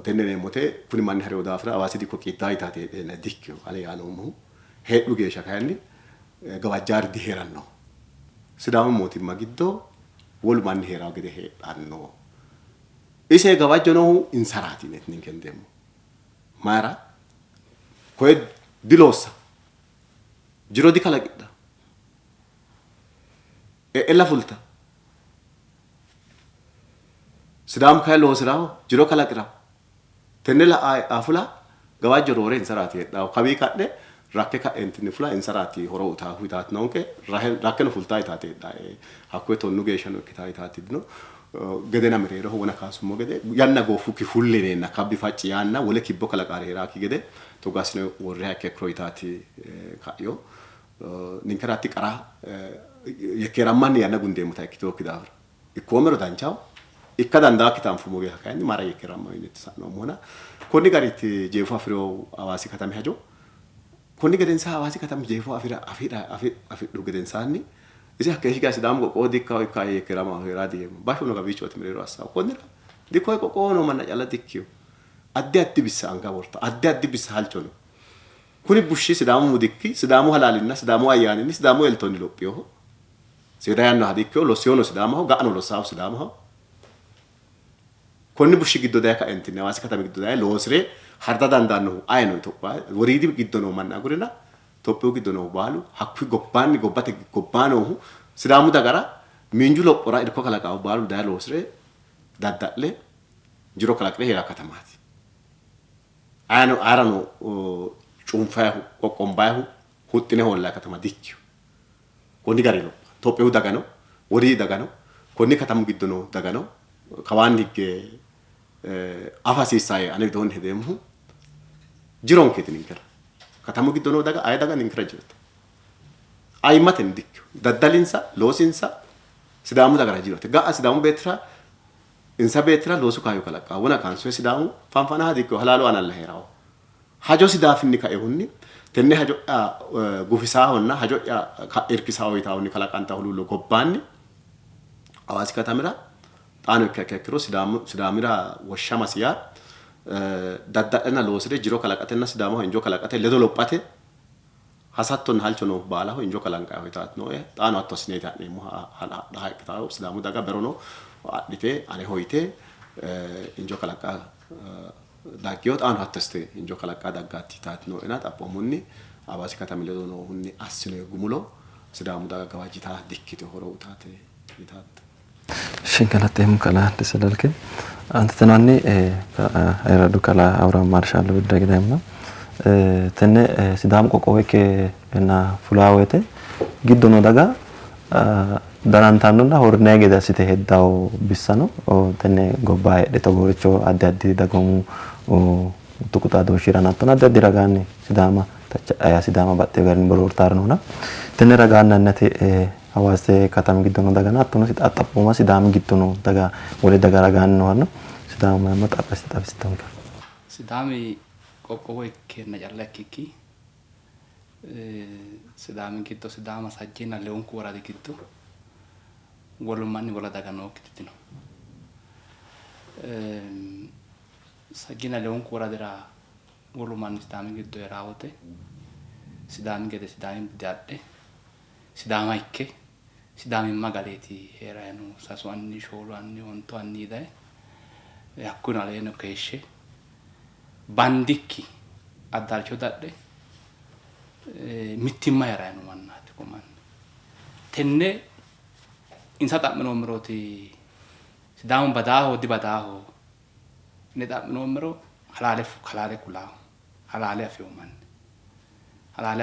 tennene mote kuni manni hare odafra awasi dikko kitta itate ne dikko ale yano mu heddu geesha kayni gawajjar di heranno sidama mootimma giddo wol manni heraw gede hedanno ise gawajjono insarati net ninkendemo mara ko dilosa jiro di kala gidda ella fulta sidam kay lo siraw jiro kala qira tenela afula gawajjo rore insarati da kabi kadde rakke ka entini fula insarati horo uta huitat nonke rakke no fulta itate da hakwe tonnu geeshano kita itate dino gedena merero wona kasumo gede yanna go fuki fullene na kabbi facci yanna wole kibbo kala qaare raaki gede to gasne worre hakke kroitati kayo ninkarati qara yekeramman yanna gunde muta kito kidavra ikomero danchao ikkadanda kitam fumo ge hakani mara yekeramman ne tsano mona konni gariti jefu afiro awasi katami hajo konni geden sa awasi katami jefu afira geden sanni isi hakke higa sidam go dikka ka yekerama heradi basho no gabicho timrero asa konni dikko ko no manna yalla dikkiyo addi bisa anga borta addi bisa halchono kuni bushi sidamu mudikki sidamu halalinna sidamu ayyaninni sidamu eltoni loppiyo sidayanno hadikko lo siono sidamu gaano lo saw sidamu konni bushi giddo dayka entinne wasi katami giddo day losre harda dandanno ayno toppa woridi giddo no manna gurina toppo giddo no balu hakku gobbanni gobbate gobbano sidamu dagara minju loppora irko kala ka balu day losre daddalle jiro kala kre hera katamati ayno arano cumfahu kokombahu huttine holla katama dikkiyo konni garino toppo dagano wori dagano konni katamu giddo no dagano kawandikke afasi sai ane don hedemu jiron ketininkera katamu giddo no daga ay daga ninkera jirta ay maten dikkiyo daddalinsa losinsa sidamu daga jirote ga sidamu betra insa betra losu kayo kala ka wona kanso sidamu fanfana hadikko halalo analla herawo hajo sidafinni ka ehunni tenne hajo gufisa honna hajo irkisa hoytaawni kala kanta hululo gobbanni awasi katamira taano kekekro sidamira washama siya daddalena loosire jiro kala qatenna sidamu hinjo kala qate ledo lophate hasatton halchono baala ho hinjo kala nqa hoytaat no taano attosne taane mo hala haikta sidamu daga berono adite ane hoyte hinjo kala qa dagiot an hattaste injo kala ka dagatti tatno enat apomonni abasi katamile do no hunni asine gumulo sidamu daga gawajita dikkite horo utate itat Shingalatee kalaa Dese Dalke. Anti tananni era du kalaa Awurami Marshallonna Gafa. Tenne Sidaam qoqqowee kee na fulaawete giddono daga danantannonna hornee gedassite heddaw bissano tenne gobbaa hedhe togoricho addi addi dagamu tuqutaa dooshirana attona addi addi ragaanni Sidaama baxxee garin boloortaarnoona tenne ragaanna annate hawaasee katami giddono dagana attono xaxxaphuma Sidaami giddono daga wole daga ragaanno hanno Sidaama amma xaphisitonka Sidaami qoqqowee keenna callakki Sidaami giddo Sidaama sajjina leonku waradi giddo wolumanni wala daga nookkitino sajjina leonku waradira wolumanni Sidaami giddo erawote Sidaami gede Sidaami bidadhe Sidaama ikke Sidaami magaleeti heerayno sasu anni shoolu anni onto anni daye hakkuno aleeno keeshshe bandikki addalcho dadhe mittimma heerayno mannaati kumanni tenne insa xa'minommeroti Sidaamu badaaho dibadaaho ne xa'minommero halaale kulaaho halaale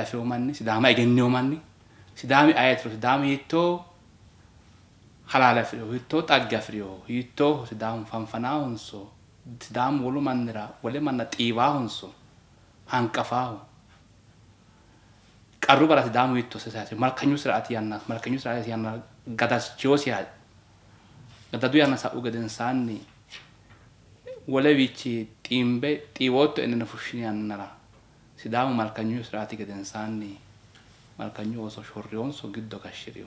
afeewo manni Sidaama egenneewo manni Sidaami ayetiro Sidaami hiittoo halaale afireo hiittoo xagge afireo hiittoo Sidaamu fanfanaahonso Sidaamu wolu mannira wole manna xiiwaahonso hanqafaaho qarru bara Sidaamu hiittoo sesaati malkanyu siraati yanna gadachoosi gadadu yanna sa'u gedensaanni wole wiichi xiiwootto ennene fushshini yannara Sidaamu malkanyu siraati gedensaanni malkanyu ooso shorriyonso giddo kashshiriyo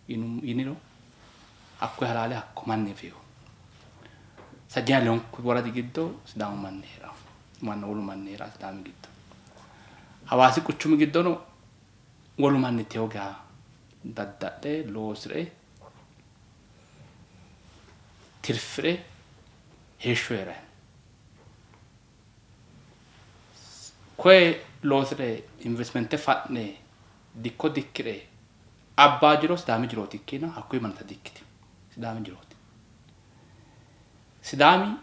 yiniro hakko halaale hakko manni fiyo sajjina leonku waradi giddo Sidaamu manni heerawo manna wolu manni heerawo Sidaami giddo hawaasi quchumi giddono wolu manni tewoga daddadhe loosire tirfire heeshsho heerayo koye loosire investmente fa'ne dikko dikkire abbaa jiro Sidaami jirooti ikkina hakkuyi mannata dikkiti Sidaami jirooti Sidaami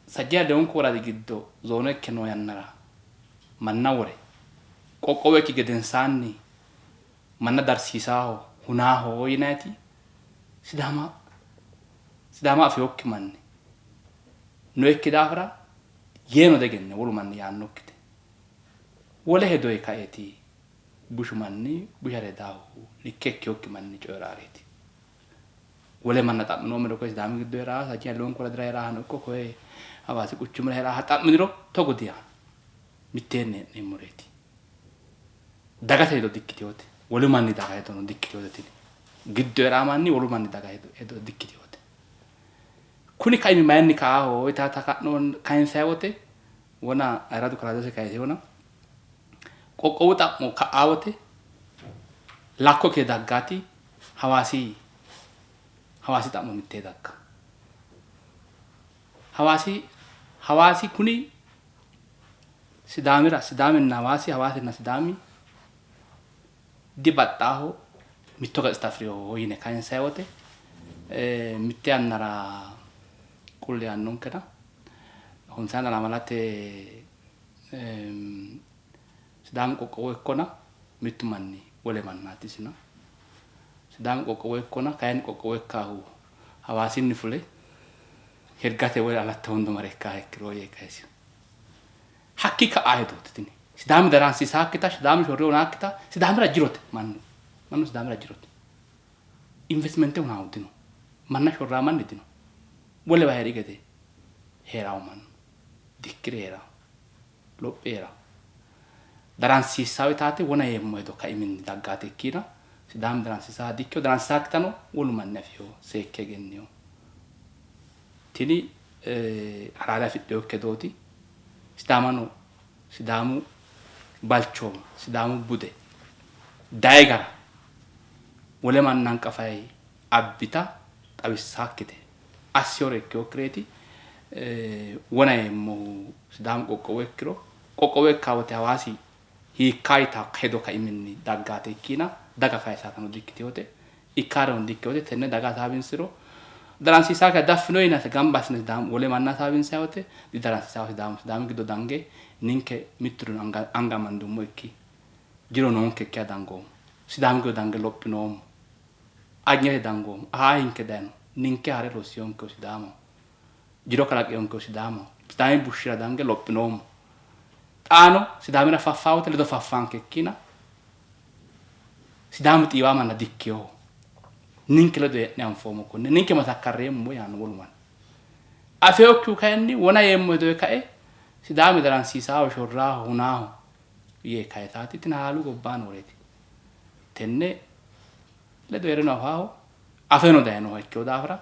sajjina leonku waradi giddo zoono ikke noo yannara manna wore qoqqowee ekki gedensaanni manna darsiisaaho hunaaho yinayti Sidaama afeeyokki manni no ekki daafira yeeno degenne wolu manni yaannokkite wole hedoye kaeeti bushu manni bushare daahu likke ekkiyokki manni coyraareeti wole manna xa'minoomero koye Sidaami giddo heraa sajjina leonku waradira heraahano ikko koye hawaasi quchumira heraaha xa'miniro togo diya mitteenni hee'neemmoreeti dagate hedo dikkiteyoote wolu manni daga hedono dikkiteyoote tini giddo heraa manni wolu manni daga hedo dikkiteyoote kuni kaimi mayinni ka'aaho itaata ka'noon kayinsayiwote wona ayiradu kalaadose kayise wona qoqqowu xa'mo ka'aawote lakko kee daggaati hawaasi xa'mo mittee dagga hawaasi kuni Sidaaminna hawaasinna Sidaami dibaxxaaho mitto gazeta afireyooho yine kayinsayiwote mitte yannara qulli yaannonkena hunsaana lamalate Sidaamu qoqqowo ikkona mittu manni wole mannaati sina Sidaamu qoqqowo ikkona kayinni qoqqowo ikkaahu hawaasinni fule hirgate wole alatte hundo mare ikkaaha ikkiroo yee kayisino hakki ka'aa hedooti tini Sidaami daransiisaakkita Sidaami shorriyonaakkita Sidaamira jirote mannu Sidaamira jirote investmente hunaahu dino manna shorraa manni dino wolewa heeri gede heerawo mannu dikkire heerawo lophi heerawo daransiisaawe taate wona yeemmo hedo kaiminni daggaate ikkiina Sidaami daransiisaa dikkio daransiisaakkitano wolu manni afeyo seekke egenneyo tini halaale afidheyokki hedooti Sidaamu balchooma Sidaamu bude daye gara wole manna hanqafay abbita xawissaakkite assiyore ikkeyokkireeti wona yeemmohu Sidaamu qoqqowo ikkiro qoqqowo ikkaawote hawaasi hiikkaayita hedo kaiminni daggaate ikkiina daga kayisaatano dikkiteyoote ikkare on dikkote tenne daga taabinsiro daransiisaa ka daffino inate gambasne sidaamu wole manna taabinsayote di daransiisaa sidaamu giddo dange ninke mittuno anga mandummo ikki jiro nonke kya dangoom sidaamu giddo dange lophinoom agnete dangoom hinke dayno ninke hare rosiyonke sidaamu jiro kalaqeyonke sidaamu sidaami bushshira dange lophinoom xaano sidaamira faffawote ledo faffanke ikkina sidaamu xiiwaa manna dikkeyo ninke ledo hee'ne anfoomo konne ninke matakkarreemmo yaanno woluman afeokkiu kayinni wona yeemmo hedoe kae sidaami daransiisaaho shorraaho hunaaho yee kayitaati tina haalu gobbaano woreeti tenne ledo hee'reno afaaho afeno daynoho ikkeyo daafira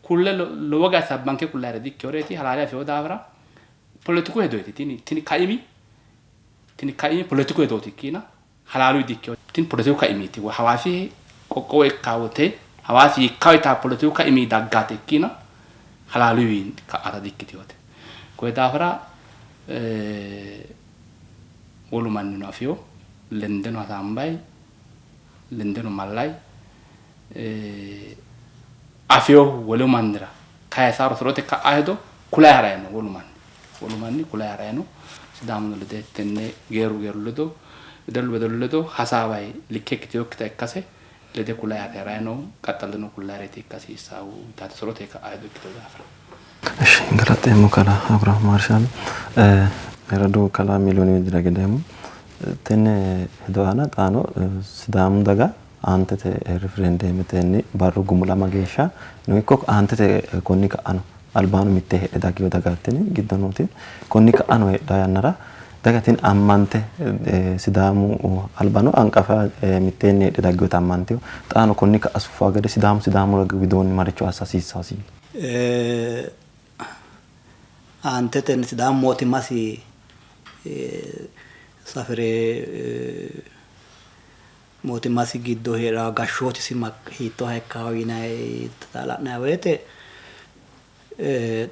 kulle lowo geeshsha sabbanke kullayre dikkeyo reeti halaale afeyo daafira politiku hedooti tini kaimi politiku hedooti ikkiina halaalu dikkeyo tini politiku kaimiiti hawaasi qoqqowo ikkaawote hawaasi ikkaawitaa politiku kaimi daggaate ikkina halaaluwiin ka'ata dikkitiyote koye daafira wolu mannino afiyo lendeno hasambay lendeno mallay afiyo wolu mannira kayisaaro sorote ka'a hedo kulay harayno wolu manni kulay harayno sidaamuno lede tenne geeru ledo wedellu ledo hasaaway likke ikkitiyokkita ikkase lede kulay harayno qaxxalino kullareeti ikkasiisaawu taate sorote ka'a hedo ikkito daafira galateemmo kalaa Awurami Marshall erado kalaa miliyooni jira gedeemmo tenne hedo aana xaano sidaamu daga aantete referendeemitenni barru gumulama geeshsha no ikko aantete konni ka'ano albaanu mitte hedhe dagiyo dagattini giddo nooti konni ka'ano hedha yannara dagatin ammante sidaamu albano anqafa mitteenni hedhe dagiyo ammanteo xaano konni ka'a suffaa gede sidaamu widoonni maricho assasiissaasi aantete sidaamu mootimmasi safire mootimmasi giddo heera gashshootisi hiittooha ikkaawo yinayi la'nayi woyte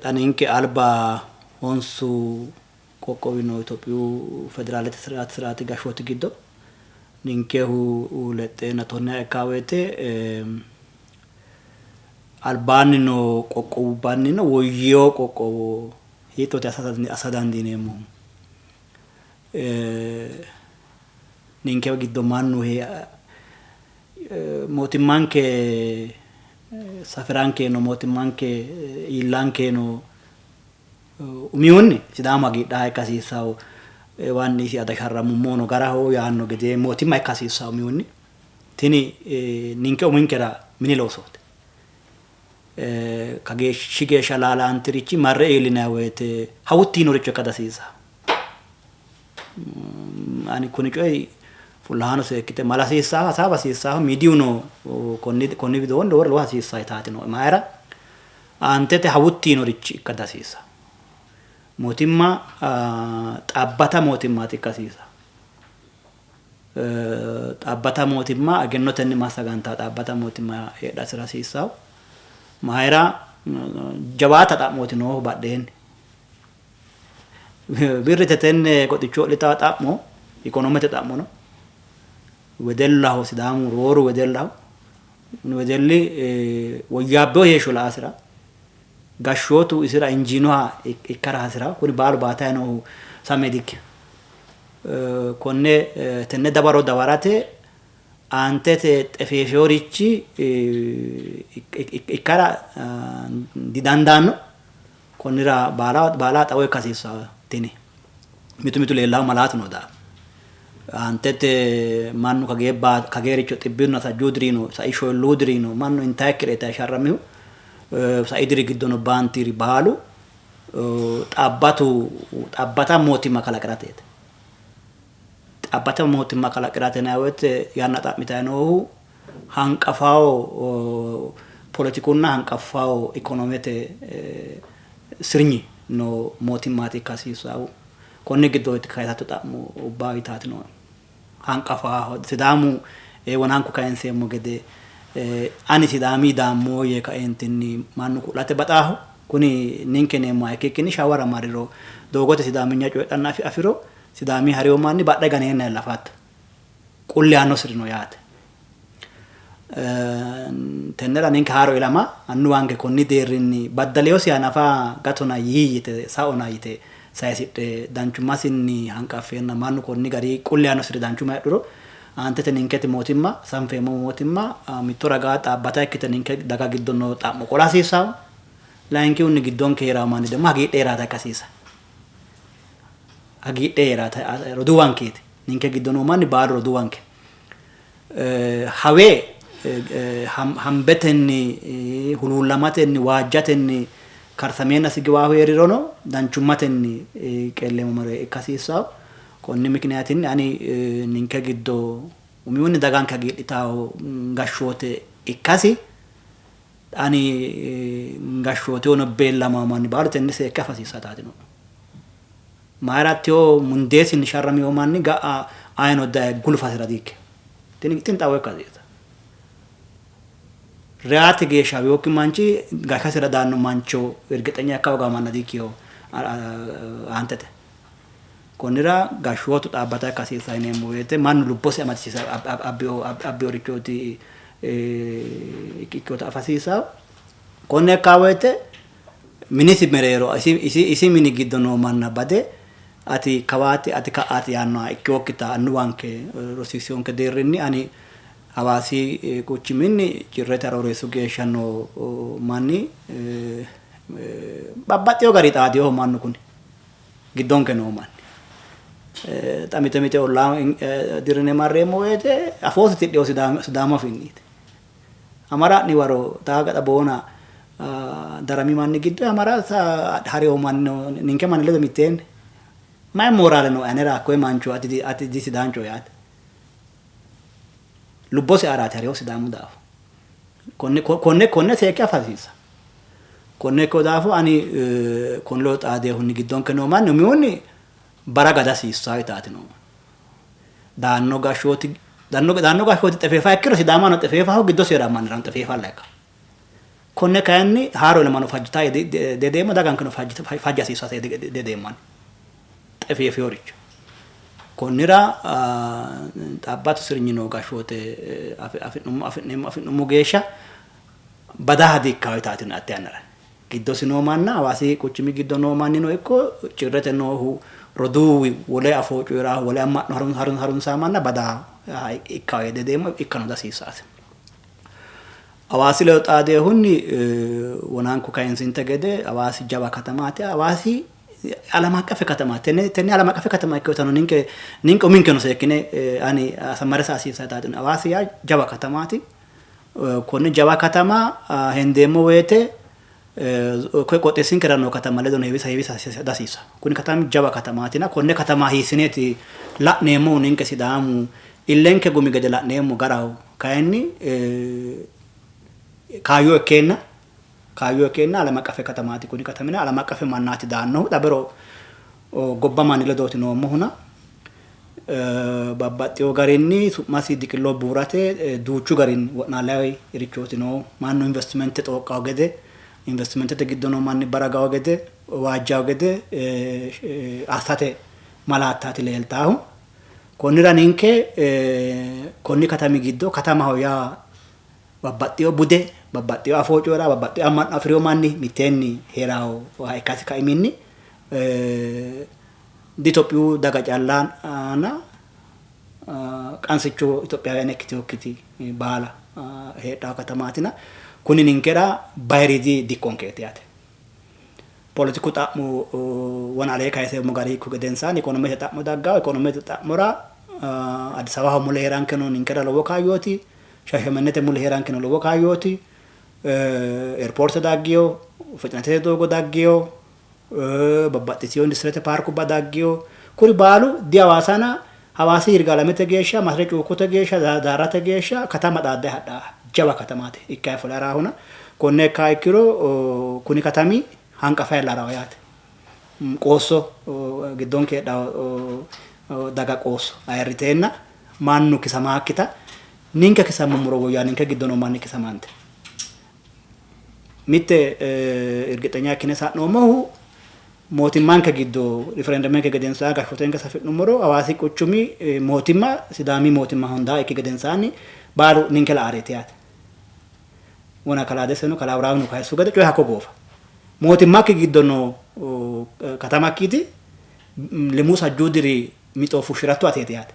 xaninke alba honsu qoqqowino Itophiyu federaalete siraati gashshooti giddo ninkehu lexxeena tonniha ikkaawo woyte albaanni no qoqqowubbanni no woyyeo qoqqowo hiittote assa dandiineemmo ninkewa giddo mannu mootimmanke safirankeeno mootimmanke iillankeeno umihunni sidaamu hagiidhaa ikka hasiissawo wanni isi ada sharramummono garaho yaanno gede mootimma ikka hasiissawo umihunni tini ninke uminkera mini loosoote kageeshshi geeshsha laalaantirichi marre iillinayi woyte hawuttiinoricho ikka dasiisa ani kuni coyi fullahaano seekkite mala hasiissaho hasaaba hasiissaho miidiyuno konni widoonni wor lowo hasiissaho taatino mayra aantete hawuttiinorichi ikka dasiisa mootimma xabbata mootimmaati ikka hasiisa xabbata mootimma egennotenni massagantaa xabbata mootimma heedhasira hasiissaho mayra jawaata xa'mooti noohu badheenni birrite tenne qoxicho'litaa xa'mo ikonomete xa'mo no wedellaho sidaamu rooru wedellaho wedelli woyyaabbeho heeshsho la''asira gashshootu isira injiinoha ikkara hasira kuni baalu baatayi noohu same dikke konne tenne dawaro dawarate aantete xefeefeeworichi ikkara didandaanno konnira baala xawo ikka hasiissawo tini mitu leellaahu malaatu no daa aantete mannu kageericho xibbinna sajjuu dirino sai sholluu dirino mannu intayikkireeta sharramihu sai diri giddono baantiri baalu xabbata mootimma kalaqirateete xabbata mootimma kalaqirate yinayi woyte yanna xa'mitayi noohu hanqafawo politikunna hanqafawo ikonomete sirnyi no mootimmaati ikka hasiissawo konni giddo kayisatto xa'mo ubbaa yitaati no hanqafaho sidaamu wonanku kayinseemmo gede ani sidaamii daammoo yee kaeentinni mannu ku'late baxaaho kuni ninke neemmoha ikkikkinni shawara mariro doogote sidaaminya coydhanna afiro sidaamii hariyo manni badhe ganeenna lafatta qulli aanno sirino yaate tennera ninka haro ilama annu ange konni deerrinni baddaleyo si anafa gatona yiyite saona yite sayisidhe danchumasinni hanqaffeenna mannu konni gari qulleano sire danchuma hedhuro antete ninketi mootimma sanfeemo mootimma mitto ragaa xaabbata ikkite ninke daga giddonno xa'mo qola hasiisawo laayinki unni giddonke heeramanni demmo hagiidhe heeraata akkasiisa hagiidhe heeraata roduwankeeti ninke giddono manni baalu roduwanke hawee hambetenni huluullamatenni waajjatenni karsameenna sigiwaahu heerirono danchummatenni qeelleemo mare ikkasiisawo konni mikniyaatinni ani ninke giddo umiunni daganke hagiidhitawo gashshoote ikkasi ani gashshoote ono beellama manni baalu tenni seekke afasiisataatino maarattiyo mundeesinni sharramiyo manni ga'a ayino daye gulufasira diikke tin xawo ikkasiisa reati geeshsha yokki manchi gashasira daanno mancho irgixenya akka waga manna diikkiyo antete konnira gashshootu xaabbata akkasiisa yineemmo woyte mannu lubbosi amadisiisa abbiyo richooti ikkikkoota afasiisa konne akka woyte minisi mereero isi mini giddo noo manna bade ati kawaati ati ka'aati yaannoha ikkiokkita annuwanke rosiisiyonke deerrinni ani hawaasi quchuminni cirrete arooreessu geeshsha noo manni babbaxxeyo gari xaadiyoho mannu kuni giddonke noo manni xamite ollaa dirrine marreemmo woyte afoosi tidheyo sidaama finniite amara'ni waro taagaxa boona darami manni giddo amara hariyo manni ninke manni ledo mitteenne mayi moraale no anera akkoye mancho ati di sidaancho yaate lubbosi araati hariyo sidaamu daafo konne seekke afasiisa konne ko daafo ani konlo xaadeehunni giddonke noo manni umiunni bara gada hasiissawo itaati noo daanno gashshooti xefeefa ikkiro sidaamano xefeefaho giddosi heeraa mannirano xefeefalla ikka konne kayinni haaro lemano fajjita dedeemmo dagankeno fajja hasiissate dedeemmanni xefeefeyoricho konnira xaabbatu sirñinoo gashshoote afi'nummo geeshsha bada hadiikkawo itaatino atte annara giddosi noo manna hawaasi quchumi giddo noo mannino ikko cirrete noohu roduuwi wole afoo coyraahu wole amma'no harunsaa manna bada ikkawo dedeemmo ikkano dasiisaati hawaasi ledo xaadeehunni wonaanku kayinsinte gede hawaasi jawa katamaati hawaasi ዓለም አቀፍ ከተማ ተነ ዓለም አቀፍ ከተማ ይከውታኑ ንንቀ ምንከ ነው ሰኪነ አኒ አሰመረሳ ሲሳታት አዋሲያ ጀባ ከተማቲ ኮነ ጀባ ከተማ ሄንዴሞ ወይቴ ቆጤሲን ከራኖ ከተማ ለዶነ ሄቢሳ ዳሲሳ ኩኒ ከተማ ጀባ ከተማቲና ኮነ ከተማ ሂስኔቲ ላኔሞ ንንቀ ሲዳሙ ኢለንከ ጉሚ ገደ ላኔሞ ጋራው ካይኒ ካዮ ኬና ዓለም አቀፍ ከተማቲ ኩኒ ከተማና ዓለም አቀፍ ማናቲ ዳኖ ዳብሮ ጎባማን ለዶት ነው መሆና ባባጤው ጋሪኒ ሱማሲ ዲክሎ ቡራቴ ዱቹ ጋሪን ወናላይ ሪቾት ነው ማኑ ኢንቨስትመንት ተወቃው ገደ ኢንቨስትመንት ተግዶ ነው ማን በራጋው ገደ ዋጃው ገደ አሳቴ ማላታቲ ለልታው ኮኒራኒንኬ ኮኒ ከተሚ ጊዶ ከተማው ያ ባባጤው ቡዴ babbaxxeyo afoo coora babbaxxeyo ammanno afiriyo manni mitteenni heerawo ikkasi kaiminni d'Itoophiyu daga callaana qansicho Itoophiyaawiyan ikkiteyokkiti baala heedhawo katamaatina kuni ninkera bayridi dikkonkeeti yaate politiku xa'mo wona alee kayiseemmo gari ikku gedensaani ikonomete xa'mo daggawo ikonomete xa'mora Addis Ababaho mule heerankeno ninkera lowo kaayyooti Shashamannete mule heerankeno lowo kaayyooti airport daggio fitnate dogo daggio babbaxxitiyo industirete parku badaggio kuri baalu di hawaasana hawaasi irgaalamete geeshsha masre cuukote geeshsha daarate geeshsha katama dhaadde hadha jawa katamaati ikkay fulara huna konne ikkiro kuni katami hanqafa yellarawo yaate qoosso giddonke daga qoosso ayirriteenna mannu kisamakkita ninka kisamumuro woyya ninka giddono manni kisamante mitte irgixenya kine saanomohu mootimmanka giddo referendumenke gedensaa gashootenke safidhumoro hawaasi quchumi mootimma sidaami mootimma hondaa ikke gedensaani baalu ninke la areetiyaate wona kalaa deseno kalaa Awuraami nu kaayisu gede coy hakko goofa mootimmakki giddono katamakkiti limuus hajjuudiri mixoo fushshirattu ateeti yaate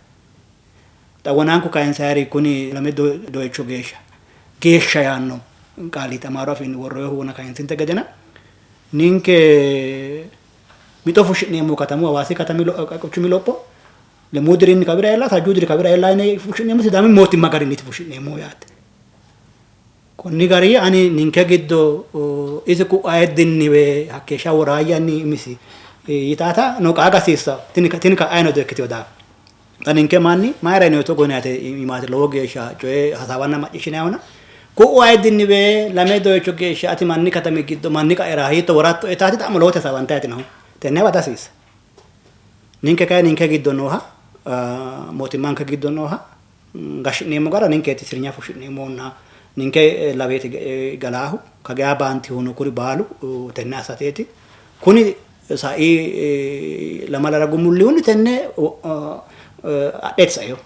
xawwanaanku kaayinsaari kuni lame doyecho geeshsha yaanno qaaliit amaaru afiinni worroyehu wona kaayinsinte gedena ninke mixoo fushshi'neemmo katamu hawaasi katami quchumi lopho lemuudirinni kabira ella hajjuudiri kabira ella yine fushshi'neemmo sidaami mootimma garinniti fushshi'neemmo yaate konni gari ani ninke giddo isi ku'ayeddinniwe hakkeeshsha woraayyanni misi yitaata no qaagasiissa tini ka'ayino dekkitiyo daa ninke manni mayra ino to gonaate imaate lowo geeshsha coye hasaawanna macciishshinayona ku'ayeddinniwe lame doyecho geeshsha ati manni katami giddo manni qaera hiitto woratto etaati xa'mo lowoti hasaawantayti nahu tenne wadasiissa ninke kay ninke giddo nooha mootimmanke giddo nooha gashshi'neemmo gara ninkeeti sirnya fushshi'neemmonna ninke laweeti galaahu kagaa baanti huno kuri baalu tenne asateeti kuni sai lamalara gumulliunni tenne adheeti sayo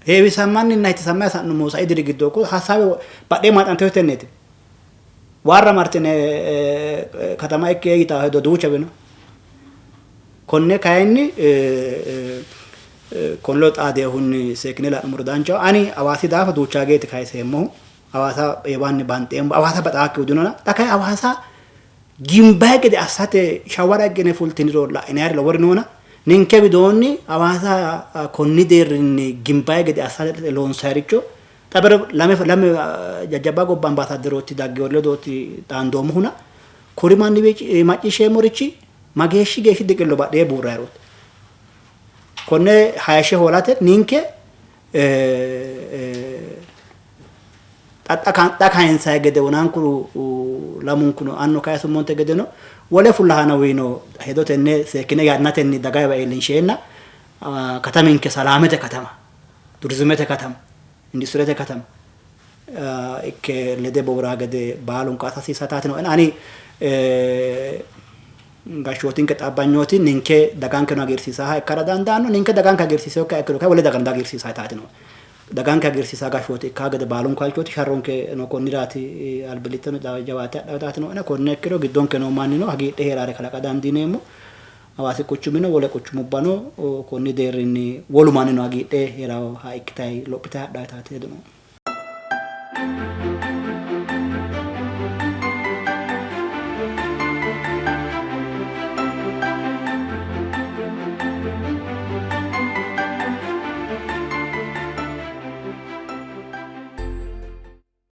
heewisammanni nayti sammaya sa'nummo sai diri giddo ko hasaawe badhee maaxanteyo tenneeti warra martine katama ikke yitaa hedo duucha bino konne kayinni konlo xaadeehunni seekine la'numoro danchaho ani hawaasi daafa duuchaa geeti kayiseemmohu hawaasa eewanni banxeemmo hawaasa baxaakki udunona dhakay hawaasa gimbaa gede assate shawara gene fultiniro la'inaari lowori noona ninke widoonni hawaasa konni deerrinni gimbaa gede assate loonsaaricho xabere lame jajjabaa gobba ambaasaadderooti daggeolledooti xaandoomohuna kuri manni macciisheemmorichi mageeshshi geeshshi diqillo badhee buurraayirooti konne hayishshe hoolate ninke xaxxakaayinsayi gede wonankuru lamunkuno anno kayisummonte gede no wole fullahana wiino hedo tenne seekkine yannatenni dagayiwa iillinsheenna kataminke salaamete katama turizimete katama industirete katama ikke lede bowraa gede baalunku asasiisataatino ani gashshootinke xabbanyoti ninke dagankeno agarsiisaa ikkara dandaanno ninke daganke agarsiisee akka ikkiro kay wole daganda agarsiisaa taatino daganke agarsiisaa gashshooti ikkaa gede baalunku halchooti sharronke no konniraati albilitteno jawaate adhawataatino ena konne ikkiro giddonke noo mannino hagiidhe heeraare kalaqa dandiineemmo hawaasi quchumino wole quchumubbano konni deerrinni wolu mannino hagiidhe heerawo haa ikkitayi lophitayi adhawataate hedono